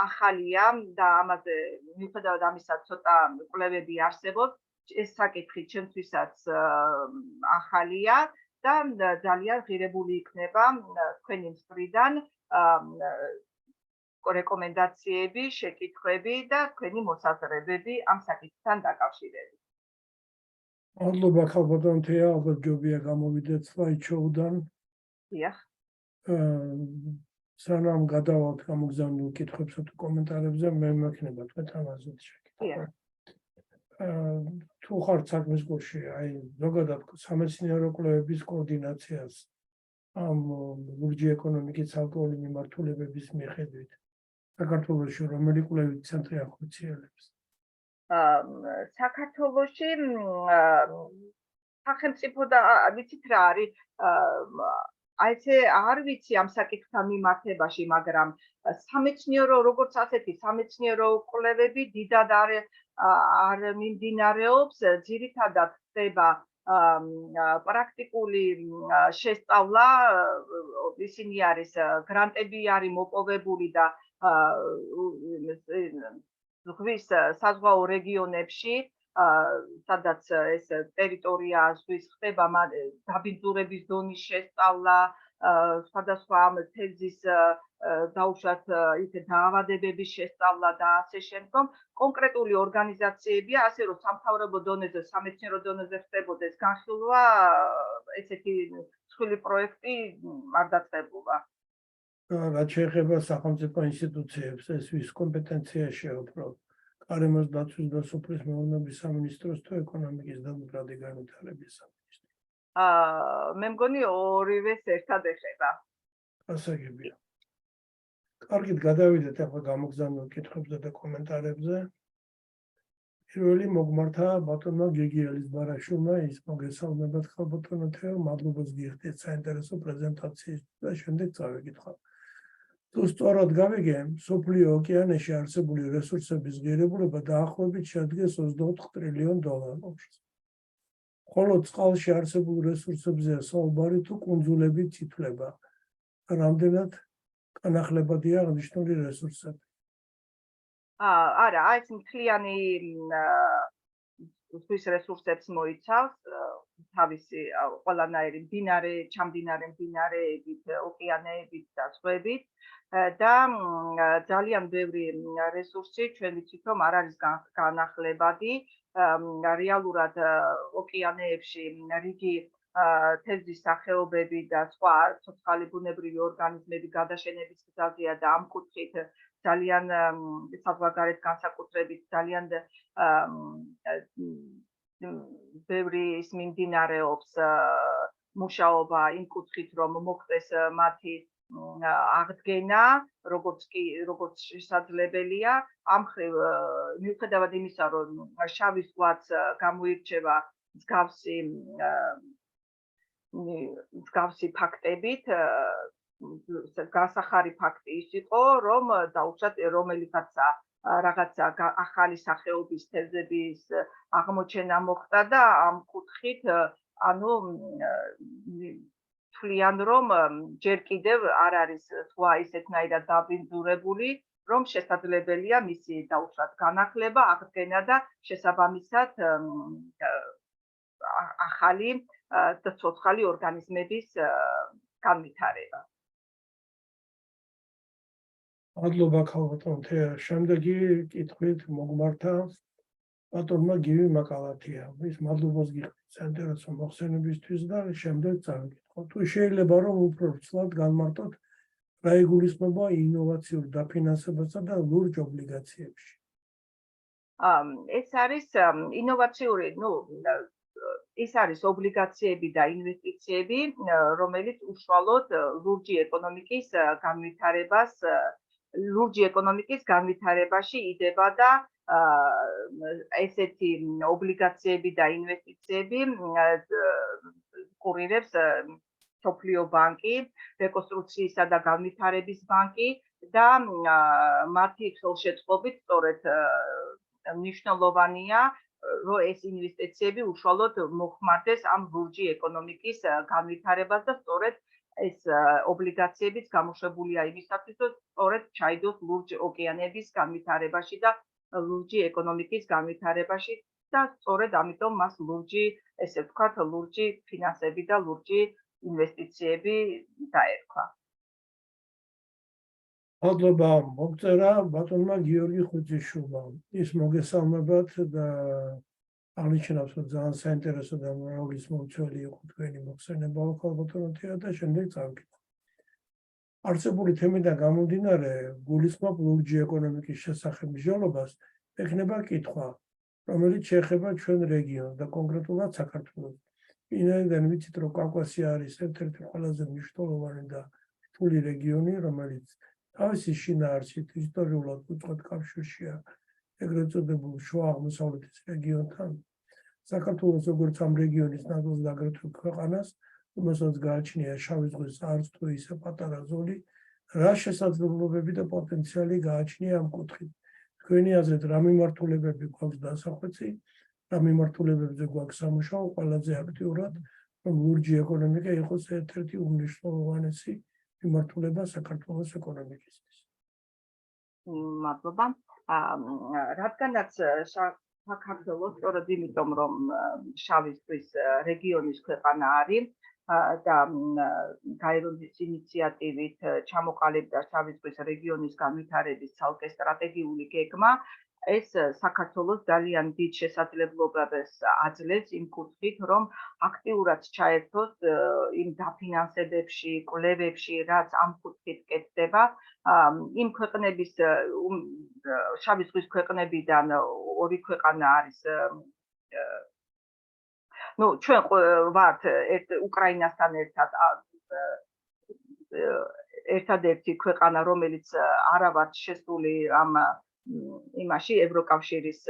ახალია და ამაზე მიუხედავად ამისა ცოტა კვლევები არსებობს, ეს საკითხი ჩემთვისაც ახალია და ძალიან ღირებული იქნება თქვენი მხრიდან რეკომენდაციები, შეკითხვები და თქვენი მოსაზრებები ამ საკითხთან დაკავშირებით. მადლობა ქალბატონთეა, ალბათ ჯობია გამოვიდეთ slide-show-დან. დიახ. სანამ გადავალთ გამოგზავნილ კითხვებსა თუ კომენტარებზე, მე მექნება თქვენთან აზრით შეკითხვა. თუ ხართ საქმის გულში, აი ზოგადად სამეცნიერო კვლევების კოორდინაციას ამ ლურჯი ეკონომიკის ალკოჰოლის მიმართულებების მიხედვით საქართველოში რომელი კვლევით ცენტრი ახორციელებს? საქართველოში სახელმწიფო და ვიცით რა არის აი ესე არ ვიცი ამ საკითხთან მიმართებაში, მაგრამ სამეცნიერო როგორც ასეთი სამეცნიერო კვლევები დიდად არ მიმდინარეობს, ძირითადად ხდება პრაქტიკული შესწავლა, ისინი არის გრანტები არის მოპოვებული და ზღვის საზღვაო რეგიონებში, სადაც ეს ტერიტორია ზღვის ხდება დაბინძურების დონის შესწავლა, სხვადასხვა ამ თევზის დაუშვათ იქ დაავადებების შესწავლა და ასე შემდგომ. კონკრეტული ორგანიზაციებია, ასე რომ სამთავრობო დონეზე, სამეცნიერო დონეზე ხდებოდეს განხილვა, ესეთი მსხვილი პროექტი არ დაწყებულა. რაც შეეხება სახელმწიფო ინსტიტუციებს, ეს ვის კომპეტენციაშია უფრო? გარემოს დაცვის და სოფლის მეურნეობის სამინისტროს თუ ეკონომიკის და მდგრადი განვითარების სამინისტრო? მე მგონი ორივეს ერთად ეხება. გასაგებია. კარგით, გადავიდეთ ახლა გამოგზავნილ კითხვებზე და კომენტარებზე. პირველი მოგმართა ბატონმა გიგი ელიზბარაშვილმა, ის მოგესალმებათ ხალბატონო თეო, მადლობას გიხდით საინტერესო პრეზენტაციის და შემდეგ წავიკითხავ. თუ სწორად გავიგე, მსოფლიო ოკეანეში არსებული რესურსების ღირებულება დაახლოებით შეადგენს $24 ტრილიონ. ხოლო წყალში არსებულ რესურსებზე საუბარი თუ კუნძულებით ითვლება. რამდენად განახლებადია აღნიშნული რესურსები? არა, ეს მთლიანი ზღვის რესურსებს მოიცავს, თავისი ყველანაირი მდინარე, ჩამდინარე მდინარეებით, ოკეანეებით და ზღვებით და ძალიან ბევრი რესურსი ჩვენ ვიცით, რომ არ არის განახლებადი. რეალურად ოკეანეებში რიგი თევზის სახეობები და სხვა ცოცხალი ბუნებრივი ორგანიზმები გადაშენების გზაზეა და ამ კუთხით ძალიან საზღვარგარეთ განსაკუთრებით ძალიან ბევრი ის მიმდინარეობს მუშაობა იმ კუთხით, რომ მოხდეს მათი აღდგენა, როგორც შესაძლებელია. ამ მხრივ მიუხედავად იმისა, რომ შავი ზღვაც გამოირჩევა მსგავსი ფაქტებით, გასახარი ფაქტი ის იყო, რომ დაუშვათ რომელიღაც რაღაცა ახალი სახეობის თევზების აღმოჩენა მოხდა და ამ კუთხით ანუ თვლიან, რომ ჯერ კიდევ არ არის ზღვა ისეთნაირად დაბინძურებული, რომ შესაძლებელია მისი დაუშვათ განახლება, აღდგენა და შესაბამისად ახალი და ცოცხალი ორგანიზმების განვითარება. მადლობა ხალბატონ თეო. შემდეგი კითხვით მოგმართა ბატონმა გივი მაკალათია. ის მადლობას გიხდით საინტერესო მოხსენებისთვის და შემდეგ წავიკითხავ. თუ შეიძლება რომ უფრო ცვლად განმარტოთ რა იგულისხმება ინოვაციურ დაფინანსებასა და ლურჯ ობლიგაციებში. ეს არის ინოვაციური, ის არის ობლიგაციები და ინვესტიციები, რომელიც უშუალოდ ლურჯი ეკონომიკის განვითარებაში იდება და ესეთი ობლიგაციები და ინვესტიციები კურირებს მსოფლიო ბანკი, რეკონსტრუქციისა და განვითარების ბანკი და მათი ხელშეწყობით სწორედ მნიშვნელოვანია, რომ ეს ინვესტიციები უშუალოდ მოხმარდეს ამ ლურჯი ეკონომიკის განვითარებას და სწორედ ეს ობლიგაციებიც გამოშვებულია იმისათვის, რომ სწორედ ჩაიდოს ლურჯ ოკეანეების განვითარებაში და ლურჯი ეკონომიკის განვითარებაში და სწორედ ამიტომ მას ლურჯი, ესე ვთქვათ, ლურჯი ფინანსები და ლურჯი ინვესტიციები დაერქვა. მადლობა მოგწერა ბატონმა გიორგი ხუძიშვილმა. ის მოგესალმებათ და აღნიშნავს, რომ ძალიან საინტერესო და მრავლის მომცველი იყო თქვენი მოხსენება ხალბატონო თეო და შემდეგ წავიკითხავ. არსებული თემიდან გამომდინარე, გულისხმობ ლურჯი ეკონომიკის შესახებ მსჯელობას, ექნება კითხვა, რომელიც შეეხება ჩვენ რეგიონს და კონკრეტულად საქართველოს. ვინაიდან ვიცით, რომ კავკასია არის ერთ-ერთი ყველაზე მნიშვნელოვანი და რთული რეგიონი, რომელიც თავისი შინაარსით ისტორიულად უწყვეტ კავშირშია ეგრეთ წოდებულ შუა აღმოსავლეთის რეგიონთან. საქართველოს როგორც ამ რეგიონის ნაწილს და აგრეთვე ქვეყანას, რომელსაც გააჩნია შავი ზღვის არც თუ ისე პატარა ზოლი, რა შესაძლებლობები და პოტენციალი გააჩნია ამ კუთხით. თქვენი აზრით, რა მიმართულებები გვაქვს დასახვეცი, რა მიმართულებებზე გვაქვს სამუშაო ყველაზე აქტიურად, რომ ლურჯი ეკონომიკა იყოს ერთ-ერთი უმნიშვნელოვანესი მიმართულება საქართველოს ეკონომიკისთვის. მადლობა. რადგანაც საქართველოს სწორედ იმიტომ რომ შავი ზღვის რეგიონის ქვეყანა არის და გაეროს ინიციატივით ჩამოყალიბდა შავი ზღვის რეგიონის განვითარების ცალკე სტრატეგიული გეგმა, ეს საქართველოს ძალიან დიდ შესაძლებლობებს აძლევს იმ კუთხით, რომ აქტიურად ჩაერთოს იმ დაფინანსებებში, კვლევებში, რაც ამ კუთხით კეთდება. იმ ქვეყნების შავი ზღვის ქვეყნებიდან ორი ქვეყანა არის ჩვენ ვართ უკრაინასთან ერთადერთი ქვეყანა, რომელიც არა ვართ შესული ამ იმაში ევროკავშირის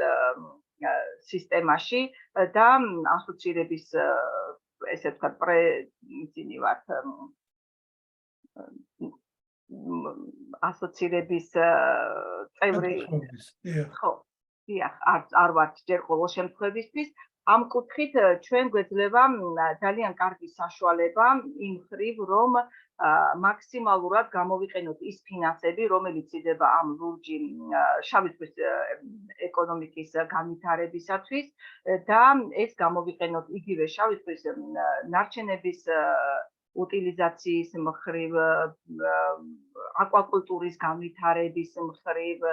სისტემაში და ასოცირების ესე ვთქვათ პრეზიდენტი ვართ ასოცირების წევრი ხო დიახ არ ვართ ჯერ ყოველ შემთხვევისთვის ამ კუთხით ჩვენ გვეძლება ძალიან კარგი საშუალება იმ ხრივ რომ მაქსიმალურად გამოვიყენოთ ის ფინანსები რომელიც იდება ამ ლურჯი შავი ზღვის ეკონომიკის განვითარებისათვის და ეს გამოვიყენოთ იგივე შავი ზღვის ნარჩენების утилизацიის მხრივ აკვაკულტურის განვითარების მხრივ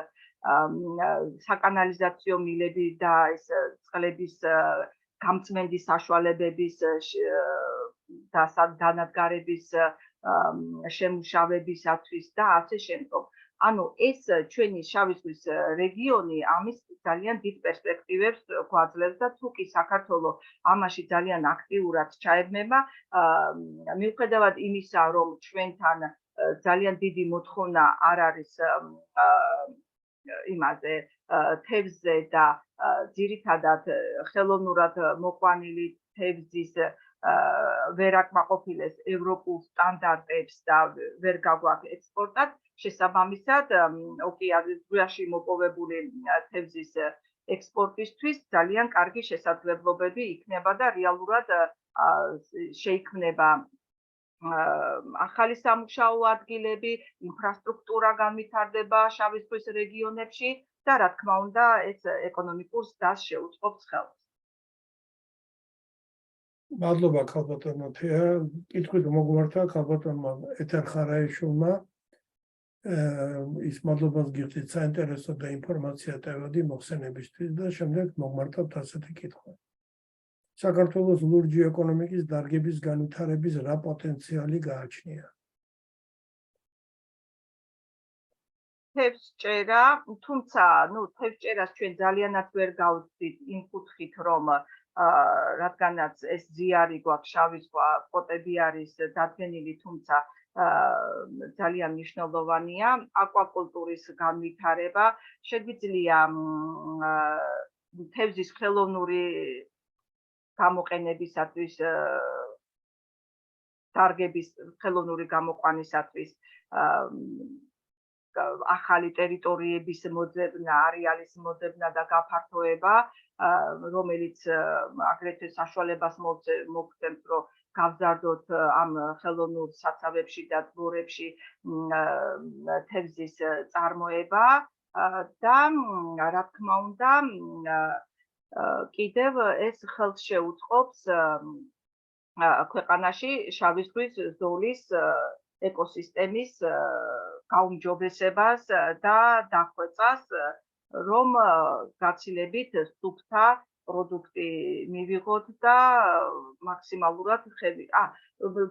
საკანალიზაციო მილები და ეს წყლების გამწმენდის საშუალებების და დანადგარების შემუშავებისათვის და ასე შემდგომ. ანუ ეს ჩვენი შავი ზღვის რეგიონი ამის ძალიან დიდ პერსპექტივებს გვაძლევს და თუ კი საქართველო ამაში ძალიან აქტიურად ჩაებმება, მიუხედავად იმისა, რომ ჩვენთან ძალიან დიდი მოთხოვნა არ არის იმაზე თევზზე და ძირითადად ხელოვნურად მოყვანილი თევზის ვერ აკმაყოფილეს ევროპულ სტანდარტებს და ვერ გაგვაქვს ექსპორტად, შესაბამისად ოკეანეში მოპოვებული თევზის ექსპორტისთვის ძალიან კარგი შესაძლებლობები იქნება და რეალურად შეიქმნება ახალი სამუშაო ადგილები, ინფრასტრუქტურა განვითარდება შავი ზღვის რეგიონებში და რა თქმა უნდა ეს ეკონომიკურ ზრდას შეუწყობს ხელს. მადლობა ქალბატონო თეა, კითხვით მოგვართა ქალბატონმა ეთერ ხარაიშვილმა ის მადლობას გიხდით საინტერესო და ინფორმაცია ტევადი მოხსენებისთვის და შემდეგ მოგვართავთ ასეთი კითხვა. საქართველოს ლურჯი ეკონომიკის დარგების განვითარების რა პოტენციალი გააჩნია? თევზჭერა, თუმცა, თევზჭერას ჩვენ ძალიანაც ვერ გავვდით იმ კუთხით, რომ რადგანაც ეს ზიარი გვაქვს შავი ზღვა, კვოტები არის დადგენილი, თუმცა ძალიან მნიშვნელოვანია აკვაკულტურის განვითარება, შეგვიძლია თევზის ხელოვნური გამოყენებისათვის დარგების ხელოვნური გამოყვანისათვის ახალი ტერიტორიების მოძებნა, არეალის მოძებნა და გაფართოება, რომელიც აგრეთვე საშუალებას მოგცემს, რომ გავზარდოთ ამ ხელოვნურ საცავებში და დვორებში თევზის წარმოება და რა თქმა უნდა კიდევ ეს ხელს შეუწყობს ქვეყანაში შავი ზღვის ზოლის ეკოსისტემის გაუმჯობესებას და დახვეწას, რომ გაცილებით სუფთა პროდუქტი მივიღოთ და მაქსიმალურად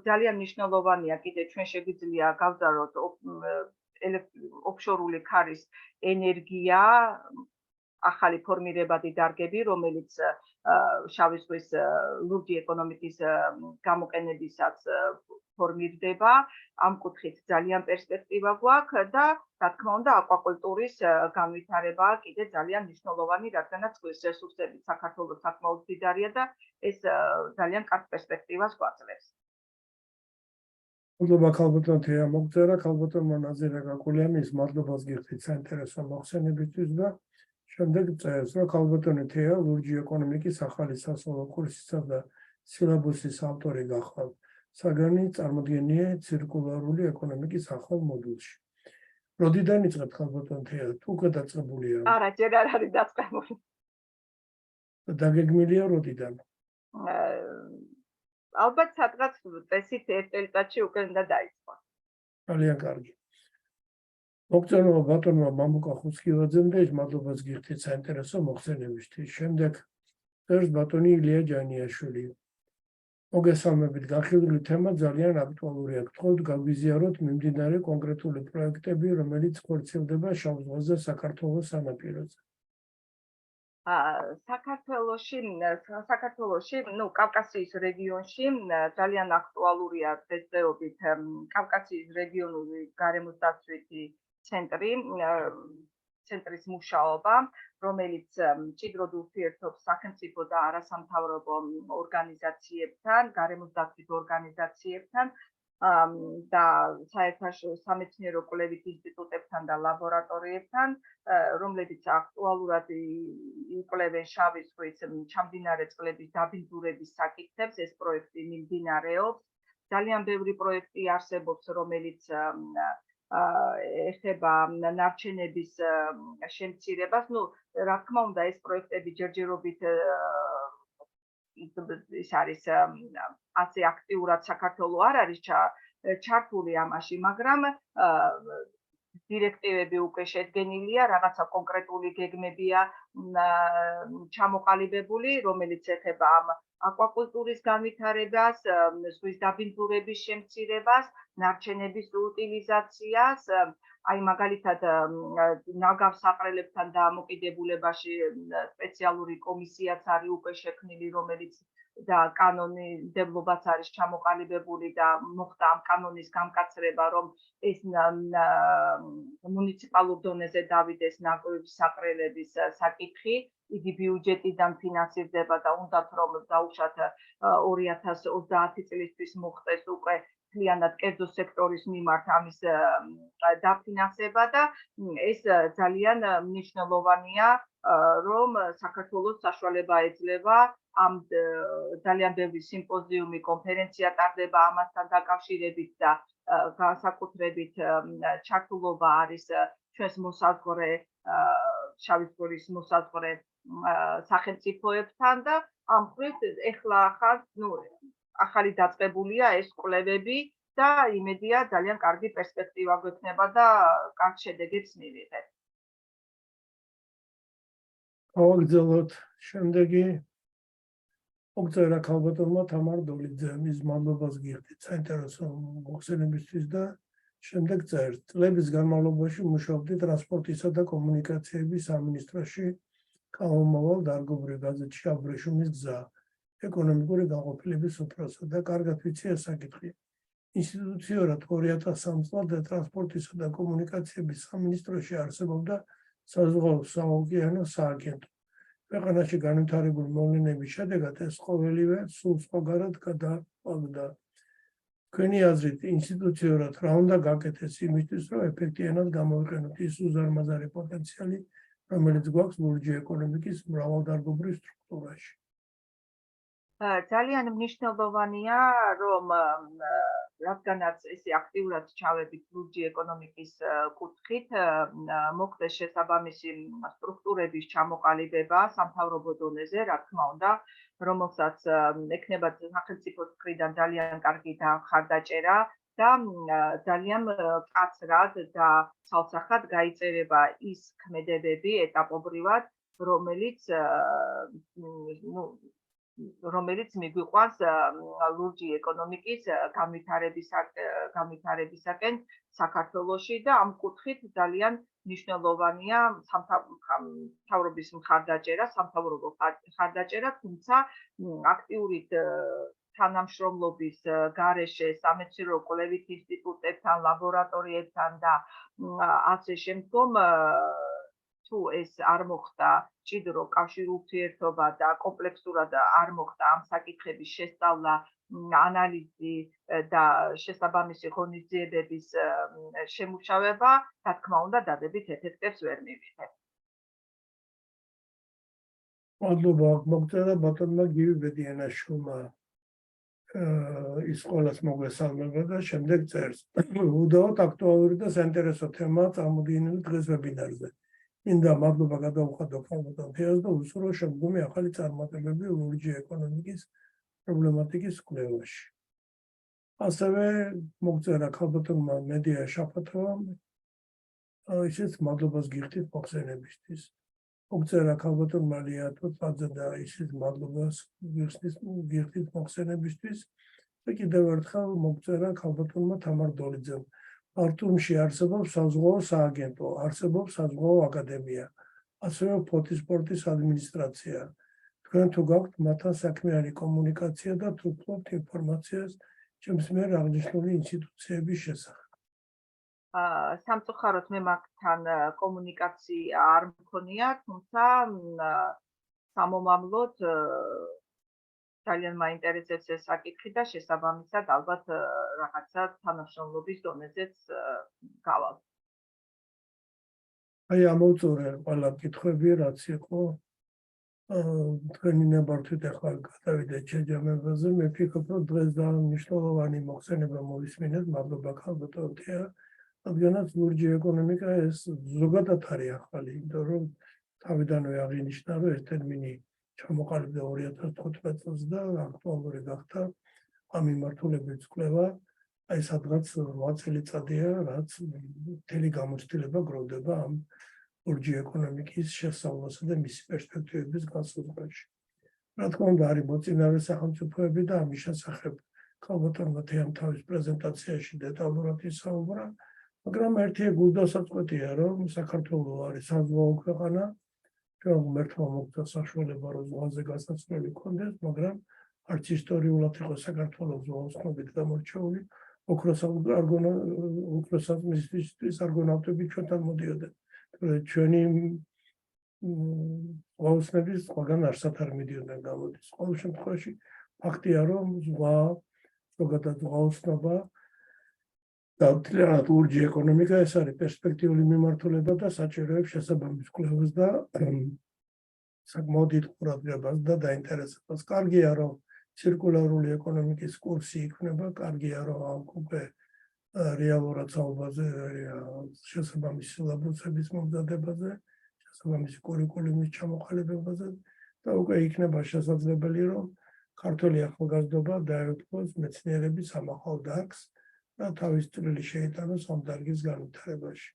ძალიან მნიშვნელოვანია კიდე ჩვენ შეგვიძლია გავზარდოთ ოფშორული ქარის ენერგია, ახალი ფორმირებადი დარგები, რომელიც შავი ზღვის ლურჯი ეკონომიკის გამოყენებისაც ფორმირდება. ამ კუთხით ძალიან პერსპექტივა გვაქვს და რა თქმა უნდა აკვაკულტურის განვითარება კიდე ძალიან მნიშვნელოვანი, რადგანაც წყლის რესურსები საქართველოს საკმაოდ მდიდარია და ეს ძალიან კარგ პერსპექტივას გვაძლევს. მადლობა ქალბატონ თეა მოგწერა, ქალბატონმა ნაზირა გაკულიანის მადლობას გიხდით საინტერესო მოხსენებისთვის და შემდეგ წერს, რომ ქალბატონი თეა ლურჯი ეკონომიკის ახალი სასწავლო კურსისა და სილაბუსის ავტორი გახლავთ. საგანი წარმოდგენია ცირკულარული ეკონომიკის ახალ მოდულში. როდიდან იწყებთ ქალბატონ თეა? თუ უკვე დაწყებულია? არა, ჯერ არ არის დაწყებული. დაგეგმილია როდიდან? ალბათ სადღაც წესით ერთ წელიწადში უკვე უნდა დაიწყოს. ძალიან კარგი. მოგწერა ბატონმა მამუკა ხუცკივაძემ და ის მადლობას გიხდით საინტერესო მოხსენებისთვის. შემდეგ წერს ბატონი ილია ჯანიაშვილი. მოგესალმებით, განხილული თემა ძალიან აქტუალურია. გთხოვთ გაგვიზიაროთ მიმდინარე კონკრეტული პროექტები, რომელიც ხორციელდება შავ ზღვაზე საქართველოს სანაპიროზე. საქართველოში, კავკასიის რეგიონში ძალიან აქტუალურია დღესდღეობით კავკასიის რეგიონული გარემოსდაცვითი ცენტრის მუშაობა, რომელიც მჭიდროდ ურთიერთობს სახელმწიფო და არასამთავრობო ორგანიზაციებთან, გარემოსდაცვით ორგანიზაციებთან და საერთაშორისო სამეცნიერო კვლევით ინსტიტუტებთან და ლაბორატორიებთან, რომლებიც აქტუალურად იკვლევენ შავი ზღვის ჩამდინარე წყლების დაბინძურების საკითხებს. ეს პროექტი მიმდინარეობს. ძალიან ბევრი პროექტი არსებობს, რომელიც ეხება ნარჩენების შემცირებას. რა თქმა უნდა, ეს პროექტები ჯერჯერობით ის არის ასე აქტიურად საქართველოს არ არის ჩართული ამაში, მაგრამ დირექტივები უკვე შედგენილია, რაღაცა კონკრეტული გეგმებია ჩამოყალიბებული, რომელიც ეხება ამ აკვაკულტურის განვითარებას, ზღვის დაბინძურების შემცირებას, ნარჩენების უტილიზაციას, აი მაგალითად ნაგავს საყრელებთან დამოკიდებულებაში სპეციალური კომისიაც არის უკვე შექმნილი, რომელიც და კანონმდებლობაც არის ჩამოყალიბებული და მოხდა ამ კანონის გამკაცრება, რომ ეს მუნიციპალურ დონეზე დავიდეს ნაგვების საყრელების საკითხი, იგი ბიუჯეტიდან ფინანსირდება და უნდათ რომ დაუშვათ 2030 წლისთვის მოხდეს უკვე მთლიანად კერძო სექტორის მიმართ ამის დაფინანსება და ეს ძალიან მნიშვნელოვანია, რომ საქართველოს საშუალება ეძლევა ამ ძალიან ბევრი სიმპოზიუმი, კონფერენცია ტარდება ამასთან დაკავშირებით და განსაკუთრებით ჩართულობა არის ჩვენს მოსაზღვრე შავი ზღვის მოსაზღვრე სახელმწიფოებთან და ამ მხრივ ეხლა ახალი დაწყებულია ეს კვლევები და იმედია ძალიან კარგი პერსპექტივა გვექნება და კარგ შედეგებს მივიღეთ. გავაგრძელოთ შემდეგი მოგწერა ქალბატონმა თამარ დოლიძემ, ის მადლობას გიხდით საინტერესო მოხსენებისთვის და შემდეგ წერს. წლების განმავლობაში მუშაობდი ტრანსპორტისა და კომუნიკაციების სამინისტროში, გამომავალ დარგობრივ გაზეთში აბრეშუმის გზა, ეკონომიკური გაყოფილების უფროსად და კარგად ვიცი ეს საკითხი. ინსტიტუციურად 2003 წლამდე ტრანსპორტისა და კომუნიკაციების სამინისტროში არსებობდა საზღვაო საოკეანო სააგენტო. ქვეყანაში განვითარებული მოვლენების შედეგად ეს ყოველივე სულ სხვაგანად გადაყვაგდა. თქვენი აზრით ინსტიტუციურად რა უნდა გაკეთდეს იმისთვის, რომ ეფექტიანად გამოვიყენოთ ის უზარმაზარი პოტენციალი, რომელიც გვაქვს ლურჯი ეკონომიკის მრავალდარგობრივ სტრუქტურაში? ძალიან მნიშვნელოვანია, რომ რადგანაც ესე აქტიურად ჩავებით ლურჯი ეკონომიკის კუთხით, მოხდეს შესაბამისი სტრუქტურების ჩამოყალიბება სამთავრობო დონეზე, რა თქმა უნდა, რომელსაც ექნება სახელმწიფოს მხრიდან ძალიან კარგი ხარდაჭერა და ძალიან მკაცრად და ცალსახად გაიწერება ის ქმედებები ეტაპობრივად, რომელიც მიგვიყვანს ლურჯი ეკონომიკის განვითარებისაკენ საქართველოში და ამ კუთხით ძალიან მნიშვნელოვანია მთავრობის მხარდაჭერა, სამთავრობო მხარდაჭერა, თუმცა აქტიური თანამშრომლობის გარეშე სამეცნიერო კვლევით ინსტიტუტებთან, ლაბორატორიებთან და ასე შემდგომ თუ ეს არ მოხდა ჭიდრო კავშირ ურთიერთობა და კომპლექსურად არ მოხდა ამ საკითხების შესწავლა, ანალიზი და შესაბამისი ღონისძიებების შემუშავება, რა თქმა უნდა, დადებით ეფექტებს ვერ მივიღებთ. მადლობა მოგწერა ბატონმა გივი ბედიანაშვილმა ის ყველას მოგესალმება და შემდეგ წერს. უდაოდ აქტუალური და საინტერესო თემაა წამოდგენილი დღეს ვებინარზე. მინდა მადლობა გადავუხადო ქალბატონ თეას და უსურვო შემდგომი ახალი წარმატებები ლურჯი ეკონომიკის პრობლემატიკის კვლევაში. ასევე მოგწერა ქალბატონმა მედია შაფათოვამ ისიც მადლობას გიხდით მოხსენებისთვის. მოგწერა ქალბატონმა ლიატოწაძე და ისიც მადლობას გიხდით მოხსენებისთვის და კიდევ ერთხელ მოგწერა ქალბატონმა თამარ დოლიძემ. არტუმში არსებობს საზღვაო სააგენტო, არსებობს საზღვაო აკადემია, ასევე ფოთის სპორტის ადმინისტრაცია. თქვენ თუ გაქვთ მათთან საქმიანი კომუნიკაცია და თუ ფლობთ ინფორმაციას ჩემს მიერ აღნიშნული ინსტიტუციების შესახებ. სამწუხაროდ მე მაგთან კომუნიკაცია არ მქონია, თუმცა სამომავლოდ ძალიან მაინტერესებს ეს საკითხი და შესაბამისად ალბათ რაღაცა თანამშრომლობის დონეზეც გავალ. აი ამოვწურე ყველა კითხვები რაც იყო. თქვენი ნებართვით ახლა გადავიდეთ შეჯამებაზე. მე ვფიქრობ, რომ დღეს მნიშვნელოვანი მოხსენება მოვისმინეთ. მადლობა ქალბატონ თეა. რადგანაც ლურჯი ეკონომიკა ეს ზოგადად არის ახალი, იმიტომ რომ თავიდანვე აღინიშნა, რომ ეს ტერმინი ჩამოყალიბდა 2015 წელს და აქტუალური გახდა ამ მიმართულებით კვლევა. აი სადღაც 8 წელიწადია, რაც მთელი გამოცდილება გროვდება ამ ლურჯი ეკონომიკის შესწავლასა და მისი პერსპექტივების განსაზღვრაში. რა თქმა უნდა, არის მოწინავე სახელმწიფოები და ამის შესახებ ქალბატონმა თეამ თავის პრეზენტაციაში დეტალურად ისაუბრა. მაგრამ ერთი გულდასაწყვეტია, რომ საქართველო არის საზღვაო ქვეყანა, ჩვენ ღმერთმა მოგცა საშუალება, რომ ზღვაზე გასაცვლელი გქონდეს, მაგრამ არც ისტორიულად იყო საქართველოს ზღვაოსნობით გამორჩეული, ოქროსაწმისისთვის არგონავტები ჩვენთან მოდიოდნენ. ჩვენი ზღვაოსნები სხვაგან არსად არ მიდიოდნენ გამოდის. ყოველ შემთხვევაში ფაქტია, რომ ზოგადად ზღვაოსნობა და მთლიანად ლურჯი ეკონომიკა ეს არის პერსპექტიული მიმართულება და საჭიროებს შესაბამის კვლევას და საკმაოდ დიდ ყურადღებას და დაინტერესებას. კარგია, რომ ცირკულარული ეკონომიკის კურსი იქნება, კარგია, რომ ამ უკვე რეალურად საუბარზე შესაბამისი სილაბუსების მომზადებაზე, შესაბამისი კურიკულუმის ჩამოყალიბებაზე და უკვე იქნება შესაძლებელი, რომ ქართველი ახალგაზრდობა დაეუფლოს მეცნიერების სამახალ დარგს და თავის წვლილი შეიტანოს ამ დარგის განვითარებაში.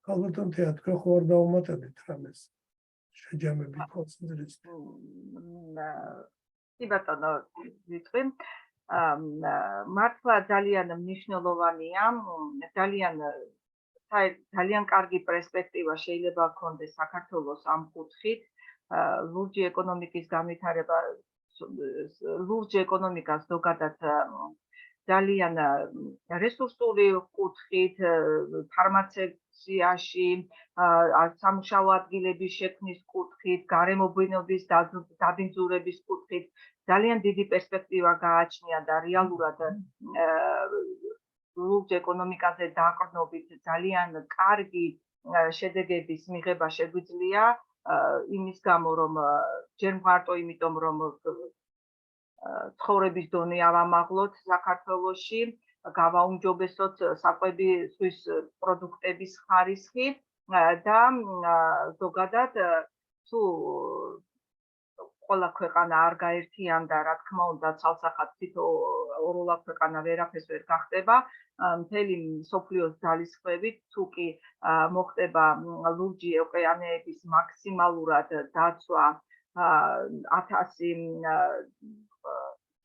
ქალბატონ თეა, თქვენ ხო არ დაუმატებთ რამეს შეჯამებით კონცენტრით? კი ბატონო, ვიტყვი. მართლა ძალიან მნიშვნელოვანია, ძალიან კარგი პერსპექტივა შეიძლება ჰქონდეს საქართველოს ამ კუთხით. ლურჯი ეკონომიკის განვითარება, ლურჯი ეკონომიკას ზოგადად ძალიან რესურსული კუთხით, ფარმაცევტიაში, სამუშაო ადგილების შექმნის კუთხით, გარემობინობის დაბინძურების კუთხით ძალიან დიდი პერსპექტივა გააჩნია და რეალურად ლურჯ ეკონომიკაზე დაყრდნობით ძალიან კარგი შედეგების მიღება შეგვიძლია იმის გამო, რომ ჯერ მარტო იმიტომ, რომ ცხოვრების დონე ავამაღლოთ საქართველოში, გავაუმჯობესოთ საკვების პროდუქტების ხარისხი და ზოგადად თუ ყველა ქვეყანა არ გაერთიანდა, რა თქმა უნდა, ცალსახად თითო ოროლა ქვეყანა ვერაფერს ვერ გახდება, მთელი მსოფლიოს ძალისხმევით, თუ კი მოხდება ლურჯი ოკეანეების მაქსიმალურად დაცვა 1000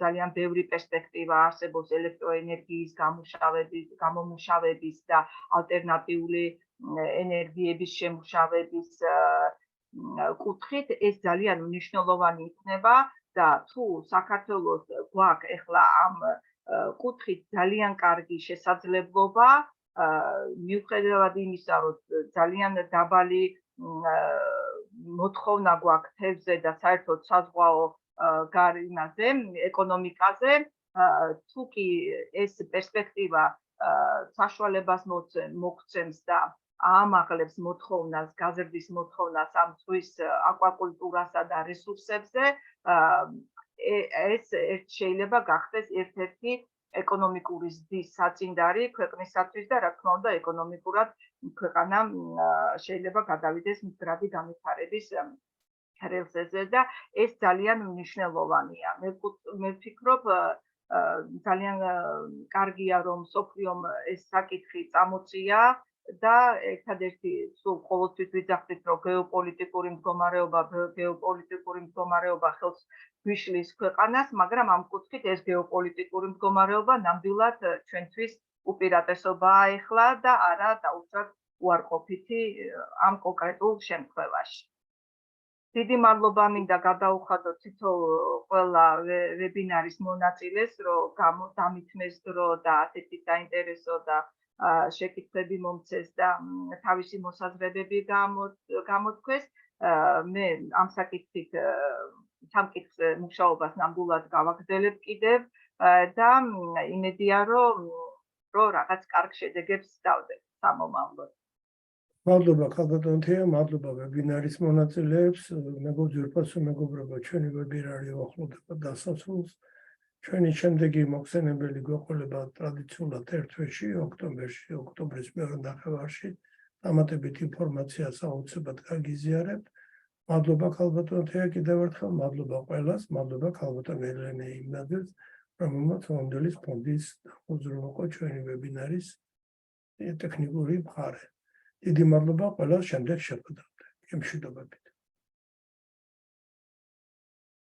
ძალიან ბევრი პერსპექტივა არსებობს ელექტროენერგიის გამომუშავების და ალტერნატიული ენერგიების შემუშავების კუთხით ეს ძალიან მნიშვნელოვანი იქნება და თუ საქართველოს გვაქვს ეხლა ამ კუთხით ძალიან კარგი შესაძლებლობა მიუხედავად იმისა, რომ ძალიან დაბალი მოთხოვნა გვაქვს თევზზე და საერთოდ საზღვაო გარემოზე, ეკონომიკაზე, თუ კი ეს პერსპექტივა საშუალებას მოგცემს და აამაღლებს მოთხოვნას, გაზრდის მოთხოვნას ამ ზღვის აკვაკულტურასა და რესურსებზე, ეს შეიძლება გახდეს ერთ-ერთი ეკონომიკური ზრდის საწინდარი ქვეყნისათვის და რა თქმა უნდა ეკონომიკურად ქვეყანა შეიძლება გადავიდეს მდგრადი განვითარების რელსზე და ეს ძალიან მნიშვნელოვანია. მე ვფიქრობ ძალიან კარგია რომ სოფლიომ ეს საკითხი წამოწია და ერთადერთი სულ ყოველთვის ვიძახდით რომ გეოპოლიტიკური მდგომარეობა ხელს გვიშლის ქვეყანას, მაგრამ ამ კუთხით ეს გეოპოლიტიკური მდგომარეობა ნამდვილად ჩვენთვის უპირატესობაა ეხლა და არა დაუშვათ უარყოფითი ამ კონკრეტულ შემთხვევაში. დიდი მადლობა მინდა გადაუხადოთ ყველა ვებინარის მონაწილეს, რომ დამითმეს დრო და ასეთი საინტერესო და შეკითხვები მომცეს და თავისი მოსაზრებები გამოთქვეს. მე ამ საკითხით სამკითხს მუშაობას ნამდვილად გავაგრძელებ კიდევ და იმედია რომ რაღაც კარგ შედეგებს დავდებ სამომავლოდ. მადლობა ხალბატონ თეა, მადლობა ვებინარის მონაწილეებს. მეგობრებო, მეგობრებო, ჩვენი ვებინარი უახლოვდება დასასრულს. ჩვენი შემდეგი მოხსენებელი გვეყოლება ტრადიციულად ერთ თვეში, ოქტომბრის მეორე ნახევარში. დამატებით ინფორმაციას აუცილებლად გაგიზიარებთ. მადლობა ხალბატონ თეა კიდევ ერთხელ, მადლობა ყველას, მადლობა ხალბატონ ელენე იმნაძეს, რომელმაც მომდელის ფონდის უზრუნველყო ჩვენი ვებინარის ტექნიკური მხარე. დიდი მადლობა ყველას შემდეგ შეხვედრამდე. მშვიდობებით.